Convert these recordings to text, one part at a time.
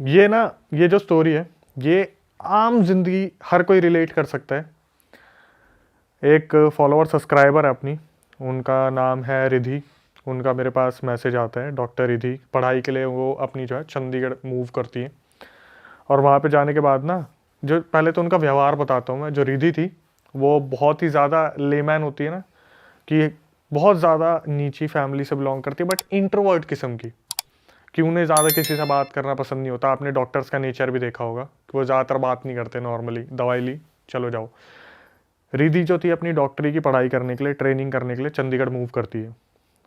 ये ना, ये जो स्टोरी है ये आम जिंदगी हर कोई रिलेट कर सकता है। एक फॉलोअर सब्सक्राइबर है अपनी, उनका नाम है रिधि। उनका मेरे पास मैसेज आता है, डॉक्टर रिधि पढ़ाई के लिए वो अपनी जो है चंडीगढ़ मूव करती है। और वहाँ पे जाने के बाद ना, जो पहले तो उनका व्यवहार बताता हूँ मैं। जो रिधि थी वो बहुत ही ज़्यादा लेमैन होती है ना, कि बहुत ज़्यादा नीची फैमिली से बिलोंग करती है, बट इंट्रोवर्ट किस्म की, कि उन्हें ज़्यादा किसी से बात करना पसंद नहीं होता। आपने डॉक्टर्स का नेचर भी देखा होगा कि वो ज़्यादातर बात नहीं करते, नॉर्मली दवाई ली चलो जाओ। रिधि जो थी अपनी डॉक्टरी की पढ़ाई करने के लिए, ट्रेनिंग करने के लिए चंडीगढ़ मूव करती है।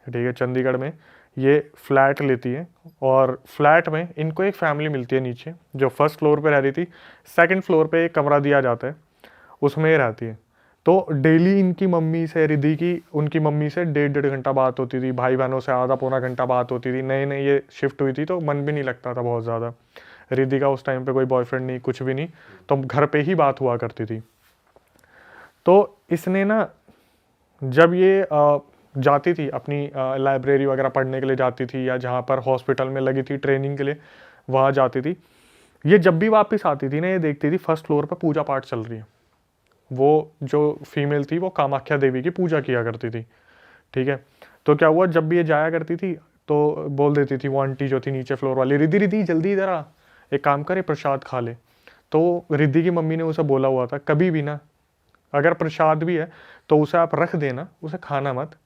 ठीक है, चंडीगढ़ में ये फ्लैट लेती है, और फ्लैट में इनको एक फैमिली मिलती है नीचे, जो फर्स्ट फ्लोर पे रह रही थी। सेकंड फ्लोर पे एक कमरा दिया जाता है, उसमें ये रहती है। तो डेली इनकी मम्मी से, रिधि की उनकी मम्मी से 1.5-1.5 घंटा बात होती थी, भाई बहनों से आधा पौना घंटा बात होती थी। नए नए ये शिफ्ट हुई थी तो मन भी नहीं लगता था बहुत ज़्यादा। रिधि का उस टाइम पे कोई बॉयफ्रेंड नहीं, कुछ भी नहीं, तो घर पे ही बात हुआ करती थी। तो इसने ना, जब ये जाती थी अपनी लाइब्रेरी वगैरह पढ़ने के लिए जाती थी, या जहाँ पर हॉस्पिटल में लगी थी ट्रेनिंग के लिए वहाँ जाती थी, ये जब भी वापस आती थी ना, ये देखती थी फर्स्ट फ्लोर पर पूजा पाठ चल रही है। वो जो फीमेल थी वो कामाख्या देवी की पूजा किया करती थी। ठीक है, तो क्या हुआ, जब भी ये जाया करती थी तो बोल देती थी वो आंटी जो थी नीचे फ्लोर वाली, रिधि रिधि जल्दी इधर आ, एक काम करे प्रसाद खा ले। तो रिधि की मम्मी ने उसे बोला हुआ था, कभी भी ना अगर प्रसाद भी है तो उसे आप रख देना, उसे खाना मत।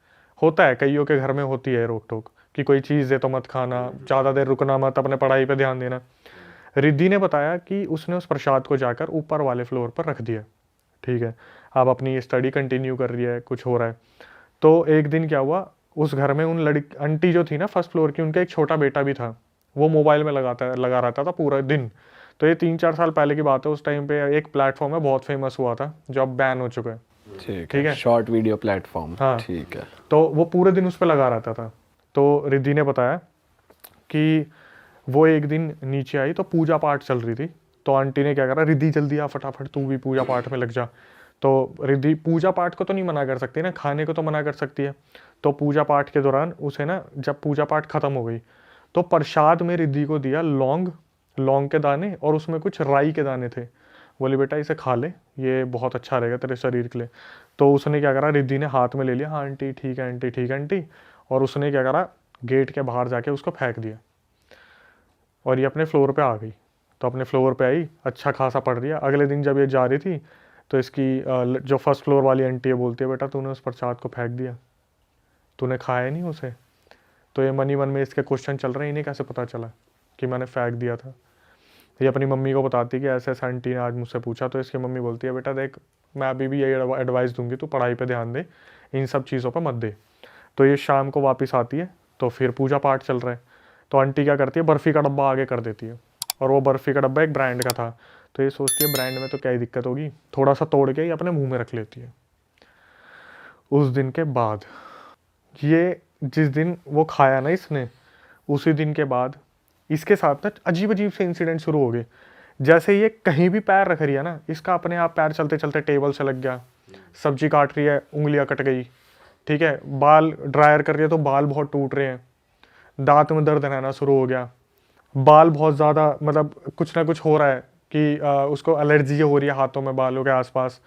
होता है कईयों के घर में होती है रोक टोक, कि कोई चीज़ दे तो मत खाना, ज़्यादा देर रुकना मत, अपने पढ़ाई पे ध्यान देना। रिद्धि ने बताया कि उसने उस प्रसाद को जाकर ऊपर वाले फ्लोर पर रख दिया। ठीक है, अब अपनी स्टडी कंटिन्यू कर रही है, कुछ हो रहा है। तो एक दिन क्या हुआ, उस घर में उन लड़की आंटी जो थी ना फर्स्ट फ्लोर की, उनका एक छोटा बेटा भी था। वो मोबाइल में लगा रहता था पूरा दिन। तो ये 3-4 साल पहले की बात है। उस टाइम पे एक प्लेटफॉर्म है बहुत फेमस हुआ था, जो अब बैन हो चुका है। ठीक ठीक है, है, शॉर्ट वीडियो प्लेटफॉर्म। हाँ। ठीक है। तो वो पूरे दिन उस पर लगा रहता था। तो रिद्धि ने बताया कि वो एक दिन नीचे आई तो पूजा पाठ चल रही थी। तो आंटी ने क्या करा, रिद्धि जल्दी आ फटाफट, तू भी पूजा पाठ में लग जा। तो रिद्धि पूजा पाठ को तो नहीं मना कर सकती ना, खाने को तो मना कर सकती है। तो पूजा पाठ के दौरान उसे ना, जब पूजा पाठ खत्म हो गई तो प्रसाद में रिद्धि को दिया लौंग, लौंग के दाने, और उसमें कुछ राई के दाने थे। बोले बेटा इसे खा ले, ये बहुत अच्छा रहेगा तेरे शरीर के लिए। तो उसने क्या करा, रिद्धि ने हाथ में ले लिया, हाँ आंटी ठीक है, आंटी ठीक है आंटी। और उसने क्या करा, गेट के बाहर जाके उसको फेंक दिया, और ये अपने फ्लोर पे आ गई। तो अपने फ्लोर पे आई, अच्छा खासा पढ़ रही है। अगले दिन जब ये जा रही थी तो इसकी जो फर्स्ट फ्लोर वाली आंटी है बोलती है, बेटा तूने उस प्रसाद को फेंक दिया, तूने खाया नहीं उसे। तो ये मनी मन में इसके क्वेश्चन चल रहे हैं, इन्हें कैसे पता चला कि मैंने फेंक दिया था। ये अपनी मम्मी को बताती है कि ऐसे ऐसे आंटी ने आज मुझसे पूछा। तो इसकी मम्मी बोलती है, बेटा देख मैं अभी भी यही एडवाइस दूंगी, तू पढ़ाई पे ध्यान दे, इन सब चीज़ों पर मत दे। तो ये शाम को वापस आती है, तो फिर पूजा पाठ चल रहा है। तो आंटी क्या करती है, बर्फ़ी का डब्बा आगे कर देती है, और वो बर्फ़ी का डब्बा एक ब्रांड का था। तो ये सोचती है ब्रांड में तो क्या ही दिक्कत होगी, थोड़ा सा तोड़ के ही अपने मुंह में रख लेती है। उस दिन के बाद, ये जिस दिन वो खाया ना इसने, उसी दिन के बाद इसके साथ ना अजीब अजीब से इंसिडेंट शुरू हो गए। जैसे ये कहीं भी पैर रख रही है ना, इसका अपने आप पैर चलते चलते टेबल से लग गया। सब्जी काट रही है, उंगलियां कट गई। ठीक है, बाल ड्रायर कर रही है तो बाल बहुत टूट रहे हैं। दांत में दर्द रहना शुरू हो गया। बाल बहुत ज़्यादा, मतलब कुछ ना कुछ हो रहा है कि उसको एलर्जी हो रही है हाथों में, बालों के आसपास।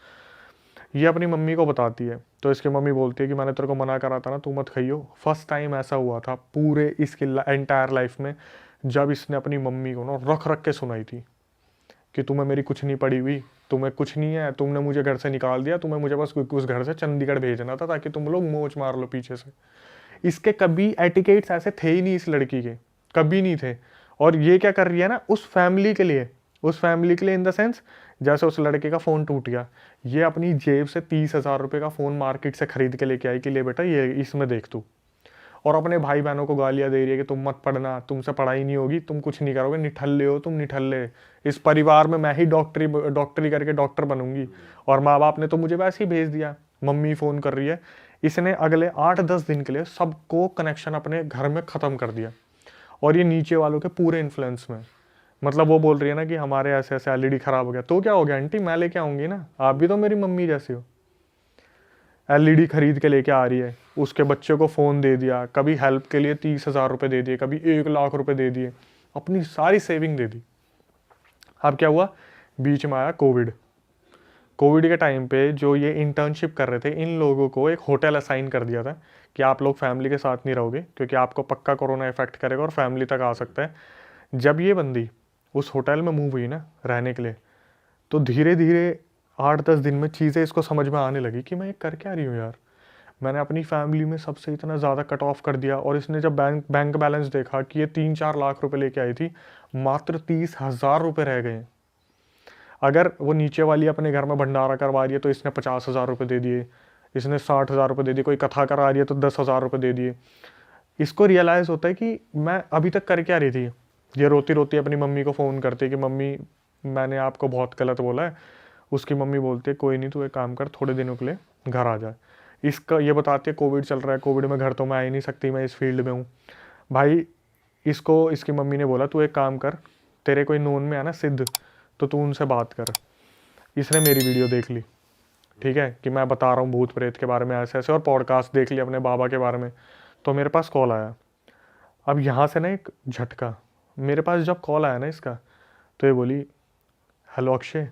ये अपनी मम्मी को बताती है। तो इसकी मम्मी बोलती है कि मैंने तेरे को मना करा था ना, तू मत खाइयो। फर्स्ट टाइम ऐसा हुआ था पूरे इसकी एंटायर लाइफ में, जब इसने अपनी मम्मी को ना रख रख के सुनाई थी कि तुम्हें मेरी कुछ नहीं पड़ी हुई, तुम्हें कुछ नहीं है, तुमने मुझे घर से निकाल दिया, तुम्हें मुझे बस उस घर से चंडीगढ़ भेजना था ताकि तुम लोग मोच मार लो पीछे से। इसके कभी एटिकेट्स ऐसे थे ही नहीं इस लड़की के, कभी नहीं थे। और ये क्या कर रही है ना, उस फैमिली के लिए, उस फैमिली के लिए इन द सेंस, जैसे उस लड़के का फ़ोन टूट गया, ये अपनी जेब से 30,000 रुपये का फ़ोन मार्केट से खरीद के लेके आई कि ले बेटा ये इसमें देख तू। और अपने भाई बहनों को गालियाँ दे रही है कि तुम मत पढ़ना, तुमसे पढ़ाई नहीं होगी, तुम कुछ नहीं करोगे, निठल्ले हो तुम, निठल्ले। इस परिवार में मैं ही डॉक्टरी करके डॉक्टर बनूंगी, और माँ बाप ने तो मुझे वैसे ही भेज दिया। मम्मी फ़ोन कर रही है। इसने अगले 8-10 दिन के लिए सबको कनेक्शन अपने घर में ख़त्म कर दिया, और ये नीचे वालों के पूरे इन्फ्लुएंस में। मतलब वो बोल रही है ना कि हमारे ऐसे ऐसे एलईडी ख़राब हो गया, तो क्या हो गया आंटी, मैं लेके आऊँगी ना, आप भी तो मेरी मम्मी जैसी हो। एलईडी खरीद के लेके आ रही है, उसके बच्चे को फ़ोन दे दिया, कभी हेल्प के लिए 30,000 रुपये दे दिए, कभी 1 लाख रुपए दे दिए, अपनी सारी सेविंग दे दी। अब क्या हुआ, बीच में आया कोविड। कोविड के टाइम पे जो ये इंटर्नशिप कर रहे थे, इन लोगों को एक होटल असाइन कर दिया था कि आप लोग फैमिली के साथ नहीं रहोगे क्योंकि आपको पक्का कोरोना इफेक्ट करेगा और फैमिली तक आ सकता है। जब ये बंदी उस होटल में मूव हुई ना रहने के लिए, तो धीरे धीरे 8-10 दिन में चीज़ें इसको समझ में आने लगी कि मैं ये कर क्या रही हूँ यार। मैंने अपनी फैमिली में सबसे इतना ज़्यादा कट ऑफ कर दिया। और इसने जब बैंक बैलेंस देखा कि ये 3-4 लाख रुपए लेके आई थी, मात्र 30,000 रुपये रह गए। अगर वो नीचे वाली अपने घर में भंडारा करवा रही है तो इसने 50,000 रुपये दे दिए, इसने 60,000 रुपये दे दिए, कोई कथा करा रही है तो 10,000 रुपये दे दिए। इसको रियलाइज़ होता है कि मैं अभी तक कर क्या रही थी। ये रोती रोती अपनी मम्मी को फ़ोन करती है कि मम्मी मैंने आपको बहुत गलत बोला है। उसकी मम्मी बोलती है कोई नहीं, तू एक काम कर, थोड़े दिनों के लिए घर आ जाए। इसका ये बताती है कोविड चल रहा है, कोविड में घर तो मैं आ ही नहीं सकती, मैं इस फील्ड में हूँ। भाई इसको इसकी मम्मी ने बोला तू एक काम कर, तेरे कोई नोन में है ना सिद्ध, तो तू उनसे बात कर। इसने मेरी वीडियो देख ली, ठीक है, कि मैं बता रहा हूँ भूत प्रेत के बारे में ऐसे ऐसे, और पॉडकास्ट देख लिया अपने बाबा के बारे में। तो मेरे पास कॉल आया। अब यहाँ से ना एक झटका, मेरे पास जब कॉल आया ना इसका, तो ये बोली हेलो अक्षय।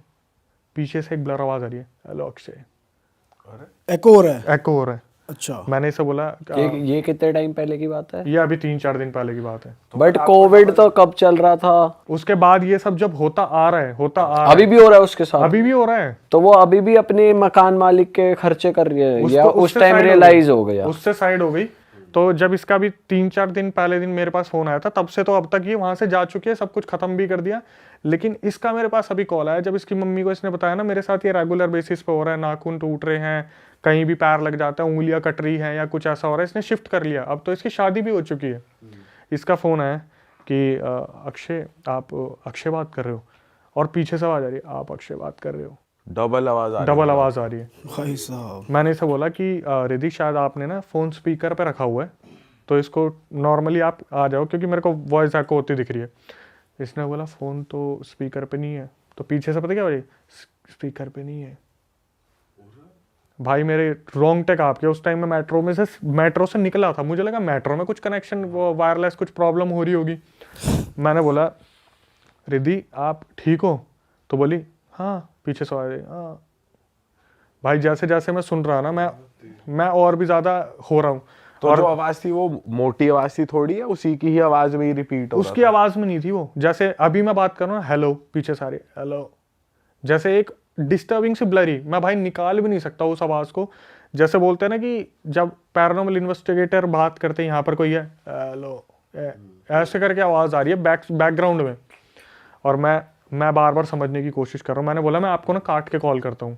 पीछे से एक ब्लर आवाज़ आ रही है, हेलो अक्षय। एको हो रहा है। एको हो रहा है। अच्छा, मैंने इसे बोला ये कितने टाइम पहले की बात है? ये अभी 3-4 दिन पहले की बात है। बट कोविड तो कब चल रहा था? उसके बाद ये सब जब होता आ रहा है, अभी भी हो रहा है उसके साथ? अभी भी हो रहा है। तो वो अभी भी अपने मकान मालिक के खर्चे कर रही है या उस उससे टाइम side रियलाइज हो गया? उससे साइड हो गई। तो जब इसका भी 3-4 दिन पहले दिन मेरे पास फोन आया था, तब से तो अब तक ये वहां से जा चुकी है, सब कुछ खत्म भी कर दिया। लेकिन इसका मेरे पास अभी कॉल आया, जब इसकी मम्मी को इसने बताया ना मेरे साथ ये रेगुलर बेसिस पे हो रहा है, नाखून टूट रहे हैं, कहीं भी पैर लग जाता है, उंगलियां कट रही हैं या कुछ ऐसा हो रहा है, इसने शिफ्ट कर लिया। अब तो इसकी शादी भी हो चुकी है। इसका फोन आया कि अक्षय आप अक्षय बात कर रहे हो, और पीछे से आवाज आ रही है आप अक्षय बात कर रहे हो। डबल आवाज आ रही है। भाई साहब, मैंने इसे बोला कि रिद्धि शायद आपने ना फ़ोन स्पीकर पे रखा हुआ है, तो इसको नॉर्मली आप आ जाओ क्योंकि मेरे को वॉइस आपको होती दिख रही है। इसने बोला फ़ोन तो स्पीकर पे नहीं है। तो पीछे से पता क्या भाई, स्पीकर पे नहीं है। भाई मेरे रोंगटे कांप के, उस टाइम में मेट्रो से निकला था, मुझे लगा मेट्रो में कुछ कनेक्शन वायरलेस कुछ प्रॉब्लम हो रही होगी। मैंने बोला रिद्धि आप ठीक हो? तो बोली हाँ। पीछे से आवाज आई हाँ। भाई जैसे जैसे मैं सुन रहा ना, मैं और भी ज्यादा हो रहा हूँ। तो और जो आवाज थी वो मोटी आवाज थी थोड़ी, है उसी की ही आवाज में ही रिपीट हो उसकी आवाज में नहीं थी वो। जैसे अभी मैं बात कर रहा हूँ हेलो, पीछे सारे हेलो, जैसे एक डिस्टर्बिंग सी ब्लरी, मैं भाई निकाल भी नहीं सकता उस आवाज को। जैसे बोलते हैं ना कि जब पैरानॉर्मल इन्वेस्टिगेटर बात करते हैं, यहाँ पर कोई है हेलो, ऐसे करके आवाज आ रही है बैकग्राउंड में। और मैं बार बार समझने की कोशिश कर रहा हूँ। मैंने बोला मैं आपको ना काट के कॉल करता हूँ।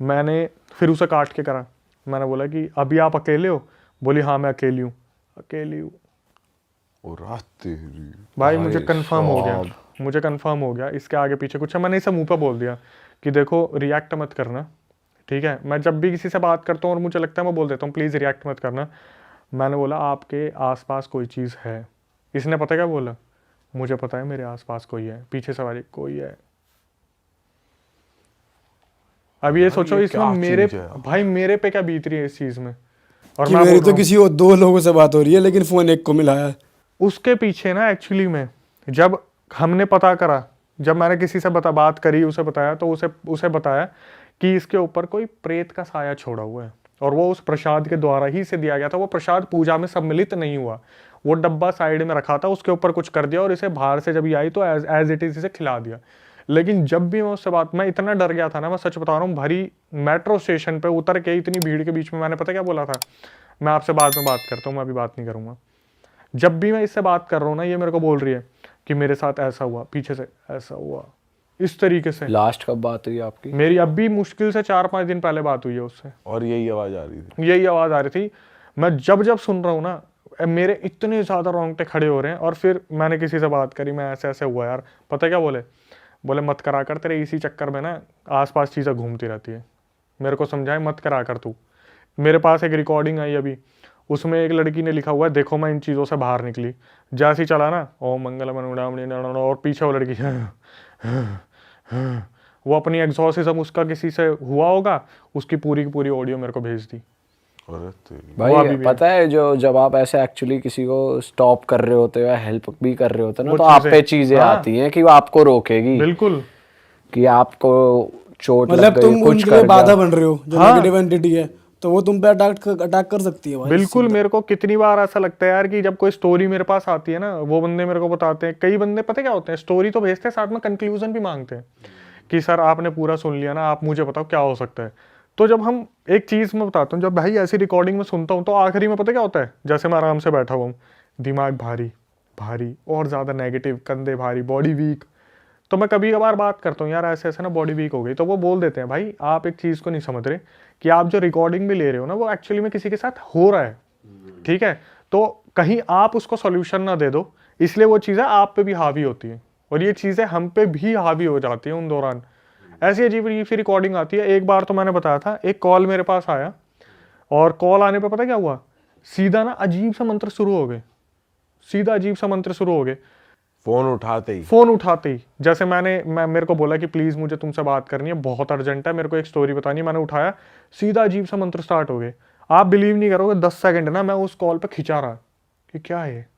मैंने फिर उसे काट के करा। मैंने बोला कि अभी आप अकेले हो? बोली हाँ मैं अकेली हूँ। भाई मुझे कंफर्म हो गया इसके आगे पीछे कुछ है। मैंने इसे मुंह पे बोल दिया कि देखो रिएक्ट मत करना, ठीक है। मैं जब भी किसी से बात करता हूँ और मुझे लगता है मैं बोल देता हूँ प्लीज़ रिएक्ट मत करना। मैंने बोला आपके आसपास कोई चीज़ है। इसने पता क्या बोला, मुझे पता है मेरे आसपास कोई है। पीछे से वाली कोई है। अब ये सोचो इसमें मेरे पे क्या बीत रही है इस चीज में। और कि मेरी तो किसी और 2 लोगों से बात हो रही है लेकिन फोन एक को मिला है। उसके पीछे ना एक्चुअली में जब हमने पता करा, जब मैंने किसी से बात करी, उसे बताया, तो उसे बताया कि इसके ऊपर कोई प्रेत का साया छोड़ा हुआ है और वो उस प्रसाद के द्वारा ही से दिया गया था। वो प्रसाद पूजा में सम्मिलित नहीं हुआ, वो डब्बा साइड में रखा था, उसके ऊपर कुछ कर दिया और इसे बाहर से जब ये आई तो एज इट इज इसे खिला दिया। लेकिन जब भी मैं उससे मैं इतना डर गया था ना, मैं सच बता रहा हूँ, भरी मेट्रो स्टेशन पे उतर के इतनी भीड़ के बीच में मैंने पता क्या बोला था, मैं आपसे बाद में बात करता हूँ, मैं अभी बात नहीं करूँगा। जब भी मैं इससे बात कर रहा हूँ ना, ये मेरे को बोल रही है कि मेरे साथ ऐसा हुआ, पीछे से ऐसा हुआ, इस तरीके से। लास्ट कब बात हुई आपकी? मेरी अभी मुश्किल से 4-5 दिन पहले बात हुई है उससे, और यही आवाज आ रही थी। यही आवाज आ रही थी। मैं जब सुन रहा हूँ ना, मेरे इतने ज्यादा रोंगटे खड़े हो रहे हैं। और फिर मैंने किसी से बात करी, मैं ऐसे ऐसे हुआ यार, पता क्या बोले मत करा कर, तेरे इसी चक्कर में ना आसपास चीज़ें घूमती रहती है। मेरे को समझाए मत करा कर तू। मेरे पास एक रिकॉर्डिंग आई अभी, उसमें एक लड़की ने लिखा हुआ है देखो मैं इन चीज़ों से बाहर निकली, जैसे ही चला ना ओम मंगलम और पीछे वो लड़की वो अपनी एग्जॉर्सिज्म उसका किसी से हुआ होगा, उसकी पूरी की पूरी ऑडियो मेरे को भेज दी। अरे तेरी। वो अभी भाई भी पता है जो जब आप ऐसे एक्चुअली किसी को स्टॉप कर रहे होते हो या हेल्प भी कर रहे होते हो ना वो तो आप चीजें- पे चीजें हाँ। आती हैं कि वो आपको रोकेगी बिल्कुल कि आपको चोट लग मतलब गई तुम कुछ उनके कर लिए बाधा गया। बन रहे हो, जो हाँ। नेगेटिव एंटिटी है, तो वो तुम पे अटैक कर सकती है भाई। बिल्कुल। मेरे को कितनी बार ऐसा लगता है यार कि जब कोई स्टोरी मेरे पास आती है ना, वो बंदे मेरे को बताते हैं, कई बंदे पता क्या होते हैं, स्टोरी तो भेजते हैं, साथ में कंक्लूजन भी मांगते हैं कि सर आपने पूरा सुन लिया ना, आप मुझे बताओ क्या हो सकता है। तो जब हम एक चीज मैं बताता हूँ, जब भाई ऐसी रिकॉर्डिंग में सुनता हूँ तो आखिरी में पता क्या होता है, जैसे मैं आराम से बैठा हुआ हूँ, दिमाग भारी भारी और ज्यादा नेगेटिव, कंधे भारी, बॉडी वीक, तो मैं कभी कभार बात करता हूँ यार ऐसे ऐसे ना बॉडी वीक हो गई, तो वो बोल देते हैं भाई आप एक चीज़ को नहीं समझ रहे कि आप जो रिकॉर्डिंग भी ले रहे हो ना वो एक्चुअली में किसी के साथ हो रहा है, ठीक है, तो कहीं आप उसको सॉल्यूशन ना दे दो, इसलिए वो चीज़ें आप पे भी हावी होती हैं और ये चीज़ें हम पे भी हावी हो जाती हैं उन दौरान। ऐसी अजीब अजीब सी रिकॉर्डिंग आती है। एक बार तो मैंने बताया था, एक कॉल मेरे पास आया और कॉल आने पे पता क्या हुआ, सीधा ना अजीब सा मंत्र शुरू हो गए, सीधा अजीब सा मंत्र शुरू हो गए फोन उठाते ही। फोन उठाते ही। जैसे मैं मेरे को बोला कि प्लीज मुझे तुमसे बात करनी है, बहुत अर्जेंट है, मेरे को एक स्टोरी बतानी है, मैंने उठाया, सीधा अजीब सा मंत्र स्टार्ट हो गए। आप बिलीव नहीं करोगे, 10 सेकंड ना मैं उस कॉल पे खिंचा रहा कि क्या है,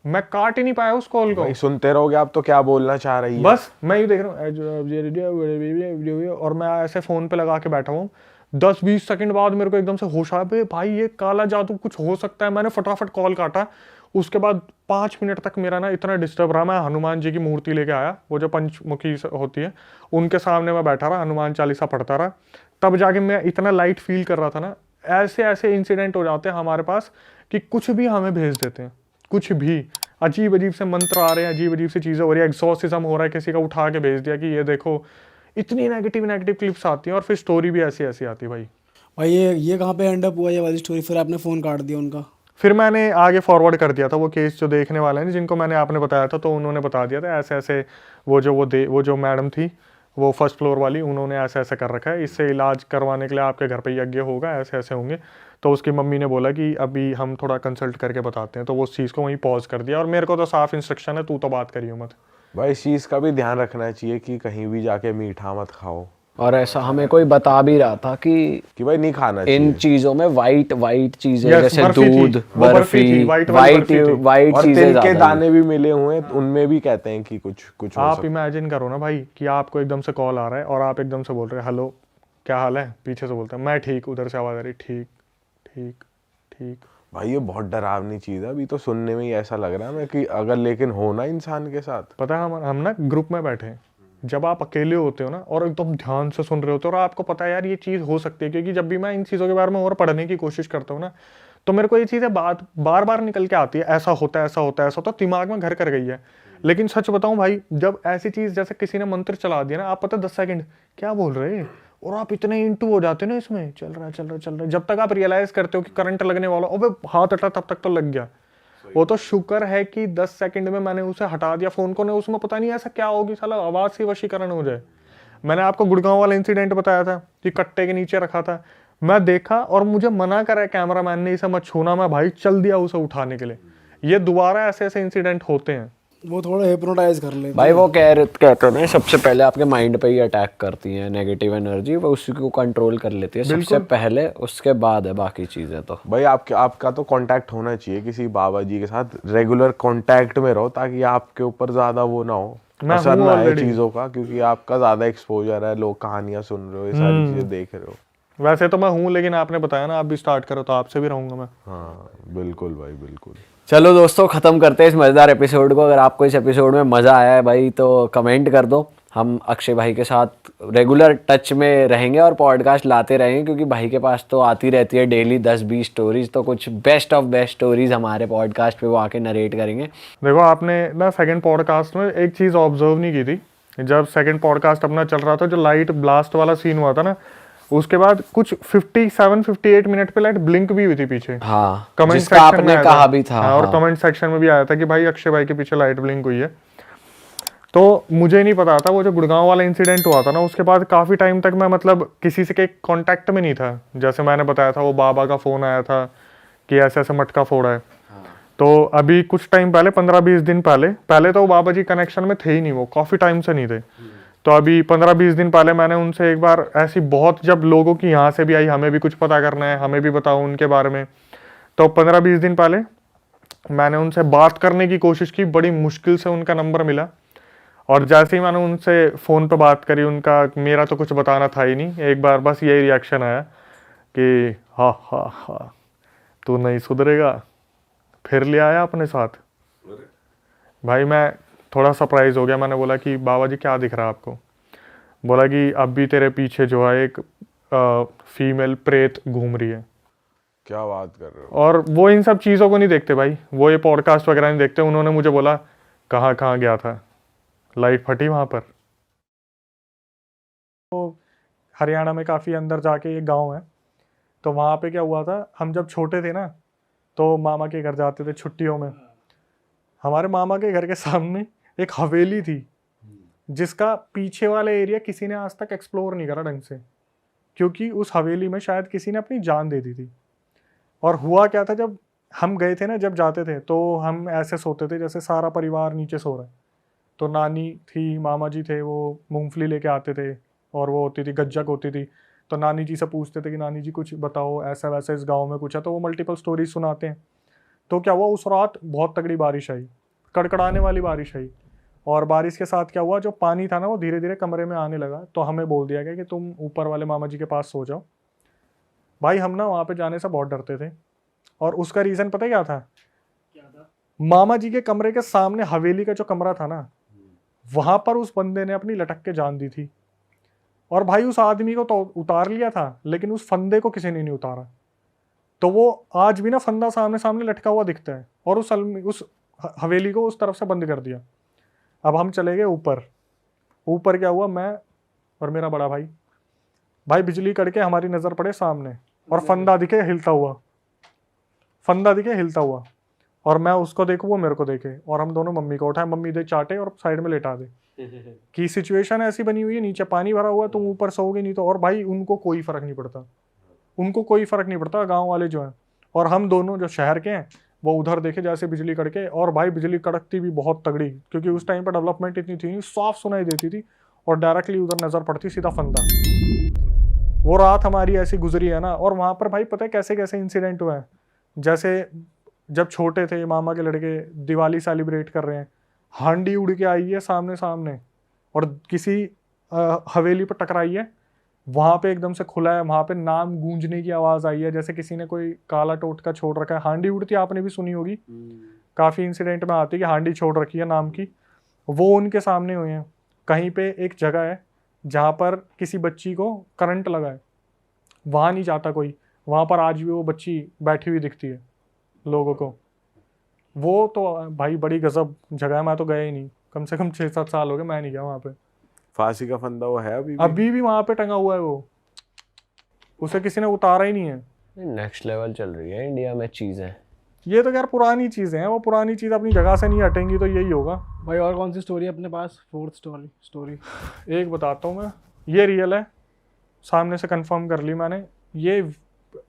मैं काट ही नहीं पाया उस कॉल को। भाई सुनते रहोगे आप तो क्या बोलना चाह रही है। बस मैं ये देख रहा हूँ और मैं ऐसे फोन पे लगा के बैठा हूँ। 10-20 सेकंड बाद मेरे को एकदम से होश आया, भाई ये काला जादू कुछ हो सकता है। मैंने फटाफट कॉल काटा। उसके बाद 5 मिनट तक मेरा ना इतना डिस्टर्ब रहा, मैं हनुमान जी की मूर्ति लेके आया, वो जो पंचमुखी होती है उनके सामने मैं बैठा रहा, हनुमान चालीसा पढ़ता रहा, तब जाके मैं इतना लाइट फील कर रहा था ना। ऐसे ऐसे इंसिडेंट हो जाते हैं हमारे पास कि कुछ भी हमें भेज देते हैं, कुछ भी अजीब अजीब से मंत्र आ रहे हैं, अजीब अजीब सी चीज़ें हो रही है, एक्सॉर्सिज्म हो रहा है, किसी का उठा के भेज दिया कि ये देखो। इतनी नेगेटिव क्लिप्स आती हैं और फिर स्टोरी भी ऐसी ऐसी आती है भाई। भाई ये कहाँ पे एंड अप हुआ ये वाली स्टोरी? फिर आपने फोन काट दिया उनका? फिर मैंने आगे फॉरवर्ड कर दिया था वो केस, जो देखने वाले हैं जिनको मैंने आपने बताया था, तो उन्होंने बता दिया था ऐसे ऐसे वो जो मैडम थी वो फर्स्ट फ्लोर वाली, उन्होंने ऐसे ऐसे कर रखा है, इससे इलाज करवाने के लिए आपके घर पे यज्ञ होगा, ऐसे ऐसे होंगे। तो उसकी मम्मी ने बोला कि अभी हम थोड़ा कंसल्ट करके बताते हैं, तो वो उस चीज़ को वहीं पॉज कर दिया और मेरे को तो साफ इंस्ट्रक्शन है, तू तो बात करियो मत। भाई इस चीज का भी ध्यान रखना चाहिए कि कहीं भी जाके मीठा मत खाओ, और ऐसा हमें कोई बता भी रहा था कि भाई नहीं खाना इन चाहिए। चीजों में वाइट चीजें Yes, जैसे बर्फी थी, दूध, वो बर्फी थी, बर्फी, white वाली बर्फी थी। वाइट और चीजें तिल के ज्यादा दाने भी मिले हुए हैं, उनमें भी कहते हैं कि कुछ हो आप सकता इमेजिन करो ना भाई कि आपको एकदम से कॉल आ रहा है और आप एकदम से बोल रहे हैं हेलो क्या हाल है, पीछे से बोलते हैं मैं ठीक, उधर से आवाज़ आ रही ठीक ठीक ठीक। भाई ये बहुत डरावनी चीज है। अभी तो सुनने में ही ऐसा लग रहा है मैं कि अगर लेकिन हो ना इंसान के साथ। पता है हम ना ग्रुप में बैठे हैं, जब आप अकेले होते हो ना और एकदम ध्यान से सुन रहे होते हो और आपको पता है यार ये चीज़ हो सकती है, क्योंकि जब भी मैं इन चीज़ों के बारे में और पढ़ने की कोशिश करता हूँ ना तो मेरे को ये चीज़ें बार बार निकल के आती है, ऐसा होता है ऐसा होता है ऐसा होता है, दिमाग में घर कर गई है। लेकिन सच बताऊं भाई, जब ऐसी चीज़ जैसे किसी ने मंत्र चला दिया ना, आप पता 10 सेकंड क्या बोल रहे हैं और आप इतने इंटू हो जाते हो ना इसमें, चल रहा है, जब तक आप रियलाइज करते हो कि करंट लगने वाला, अबे हाथ हटा, तब तक तो लग गया। वो तो शुक्र है कि 10 सेकंड में मैंने उसे हटा दिया फोन को, नहीं उसमें पता नहीं ऐसा क्या होगी, साला आवाज से वशीकरण हो जाए। मैंने आपको गुड़गांव वाला इंसिडेंट बताया था कि कट्टे के नीचे रखा था, मैं देखा और मुझे मना करा कैमरामैन ने इसे मत छूना, मैं भाई चल दिया उसे उठाने के लिए। ये दोबारा ऐसे ऐसे इंसिडेंट होते हैं। वो थोड़ा हिप्नोटाइज कर ले भाई। वो कहते हैं सबसे पहले आपके माइंड पे ही अटैक करती है नेगेटिव एनर्जी, वो उसी को कंट्रोल कर लेती है सबसे पहले, उसके बाद है बाकी चीजें। तो भाई आपका तो कांटेक्ट होना चाहिए किसी बाबा जी के साथ, रेगुलर कांटेक्ट में रहो ताकि आपके ऊपर ज्यादा वो ना हो, असर ना आए चीजों का, क्योंकि आपका ज्यादा एक्सपोजर है, लोग कहानियां सुन रहे हो, ये सारी चीजें देख रहे हो। वैसे तो मैं हूँ, लेकिन आपने बताया ना आप भी स्टार्ट करो तो आपसे भी रहूंगा मैं। हाँ बिल्कुल भाई बिल्कुल। चलो दोस्तों, खत्म करते हैं इस मजेदार एपिसोड को। अगर आपको इस एपिसोड में मजा आया है भाई तो कमेंट कर दो। हम अक्षय भाई के साथ रेगुलर टच में रहेंगे और पॉडकास्ट लाते रहेंगे, क्योंकि भाई के पास तो आती रहती है डेली 10-20 स्टोरीज, तो कुछ बेस्ट ऑफ बेस्ट स्टोरीज हमारे पॉडकास्ट पे वो आके नरेट करेंगे। देखो आपने ना सेकंड पॉडकास्ट में एक चीज़ ऑब्जर्व नहीं की थी, जब सेकंड पॉडकास्ट अपना चल रहा था, जो लाइट ब्लास्ट वाला सीन हुआ था ना, उसके बाद कुछ 57-58 मिनट पे लाइट ब्लिंक भी हुई थी पीछे। हाँ, कमेंट जिसका सेक्शन आपने में आया कहा भी था। और हाँ। कमेंट सेक्शन में भी आया था कि भाई अक्षय भाई के पीछे लाइट ब्लिंक हुई है। तो मुझे नहीं पता था, वो जो गुड़गांव वाला इंसिडेंट हुआ था ना, उसके बाद काफ़ी टाइम तक मैं मतलब किसी से के कांटेक्ट में नहीं था। जैसे मैंने बताया था वो बाबा का फ़ोन आया था कि ऐसे ऐसे मटका फोड़ा है। तो अभी कुछ टाइम पहले 15-20 दिन पहले तो वो बाबा जी कनेक्शन में थे ही नहीं, वो काफ़ी टाइम से नहीं थे। तो अभी 15-20 दिन पहले मैंने उनसे एक बार ऐसी बहुत, जब लोगों की यहाँ से भी आई, हमें भी कुछ पता करना है, हमें भी बताओ उनके बारे में, तो 15-20 दिन पहले मैंने उनसे बात करने की कोशिश की, बड़ी मुश्किल से उनका नंबर मिला। और जैसे ही मैंने उनसे फ़ोन पे बात करी, उनका, मेरा तो कुछ बताना था ही नहीं, एक बार बस यही रिएक्शन आया कि हा हा हा तू नहीं सुधरेगा, फिर ले आया अपने साथ। भाई मैं थोड़ा सरप्राइज हो गया, मैंने बोला कि बाबा जी क्या दिख रहा है आपको? बोला कि अब भी तेरे पीछे जो है एक फीमेल प्रेत घूम रही है। क्या बात कर रहे हो? और वो इन सब चीज़ों को नहीं देखते भाई, वो ये पॉडकास्ट वगैरह नहीं देखते। उन्होंने मुझे बोला कहाँ कहाँ गया था, लाइट फटी वहाँ पर। तो हरियाणा में काफ़ी अंदर जाके एक गांव है, तो वहाँ पे क्या हुआ था, हम जब छोटे थे ना तो मामा के घर जाते थे छुट्टियों में। हमारे मामा के घर के सामने एक हवेली थी, जिसका पीछे वाला एरिया किसी ने आज तक एक्सप्लोर नहीं करा ढंग से, क्योंकि उस हवेली में शायद किसी ने अपनी जान दे दी थी। और हुआ क्या था, जब हम गए थे ना, जब जाते थे तो हम ऐसे सोते थे जैसे सारा परिवार नीचे सो रहा है। तो नानी थी, मामा जी थे, वो मूंगफली लेके आते थे, और वो होती थी गज्जक होती थी। तो नानी जी से पूछते थे कि नानी जी कुछ बताओ, ऐसा वैसा इस गांव में कुछ है, तो वो मल्टीपल स्टोरीज सुनाते हैं। तो क्या हुआ, उस रात बहुत तगड़ी बारिश आई, कड़कड़ाने वाली बारिश आई। और बारिश के साथ क्या हुआ, जो पानी था ना वो धीरे धीरे कमरे में आने लगा। तो हमें बोल दिया गया कि तुम ऊपर वाले मामा जी के पास सो जाओ। भाई हम ना वहाँ पे जाने से बहुत डरते थे, और उसका रीज़न पता क्या था? मामा जी के कमरे के सामने हवेली का जो कमरा था ना, वहां पर उस बंदे ने अपनी लटक के जान दी थी। और भाई उस आदमी को तो उतार लिया था, लेकिन उस फंदे को किसी ने नहीं उतारा। तो वो आज भी ना फंदा सामने सामने लटका हुआ दिखता है, और उस हवेली को उस तरफ से बंद कर दिया। अब हम चले गए ऊपर। ऊपर क्या हुआ, मैं और मेरा बड़ा भाई, बिजली कड़के हमारी नज़र पड़े सामने, और फंदा दिखे हिलता हुआ। और मैं उसको देखूँ, वो मेरे को देखे, और हम दोनों मम्मी को उठाए, मम्मी दे चाटे और साइड में लेटा दे। कि सिचुएशन ऐसी बनी हुई है, नीचे पानी भरा हुआ है, तुम ऊपर सोओगे नहीं तो। और भाई उनको कोई फर्क नहीं पड़ता, गांव वाले जो हैं। और हम दोनों जो शहर के हैं, वो उधर देखे जैसे बिजली कड़के। और भाई बिजली कड़कती भी बहुत तगड़ी, क्योंकि उस टाइम पर डेवलपमेंट इतनी थी नहीं, साफ सुनाई देती थी, और डायरेक्टली उधर नजर पड़ती सीधा फंदा। वो रात हमारी ऐसी गुजरी है ना। और वहां पर भाई पता है कैसे कैसे इंसिडेंट हुए हैं। जैसे जब छोटे थे, मामा के लड़के दिवाली सेलिब्रेट कर रहे हैं, हांडी उड़ के आई है सामने सामने, और किसी हवेली पर टकराई है। वहां पे एकदम से खुला है, वहां पे नाम गूंजने की आवाज आई है, जैसे किसी ने कोई काला टोटका छोड़ रखा है। हांडी उड़ती आपने भी सुनी होगी, काफी इंसिडेंट में आती है कि हांडी छोड़ रखी है नाम की। वो उनके सामने हुए हैं। कहीं पे एक जगह है जहाँ पर किसी बच्ची को करंट लगा है, वहां नहीं जाता कोई, वहां पर आज भी वो बच्ची बैठी हुई दिखती है लोगों को। वो तो भाई बड़ी गजब जगह है, मैं तो गया ही नहीं, कम से कम 6-7 साल हो गए मैं नहीं गया वहां पे। फांसी का फंदा वो है अभी भी? अभी भी वहां पे टंगा हुआ है वो, उसे किसी ने उतारा ही नहीं है। नेक्स्ट लेवल चल रही है इंडिया में चीज़ें। ये तो यार पुरानी चीजें हैं, वो पुरानी चीज अपनी जगह से नहीं हटेंगी, तो यही होगा। भाई और कौन सी स्टोरी है अपने पास? फोर्थ स्टोरी एक बताता हूँ मैं, ये रियल है, सामने से कंफर्म कर ली मैंने। ये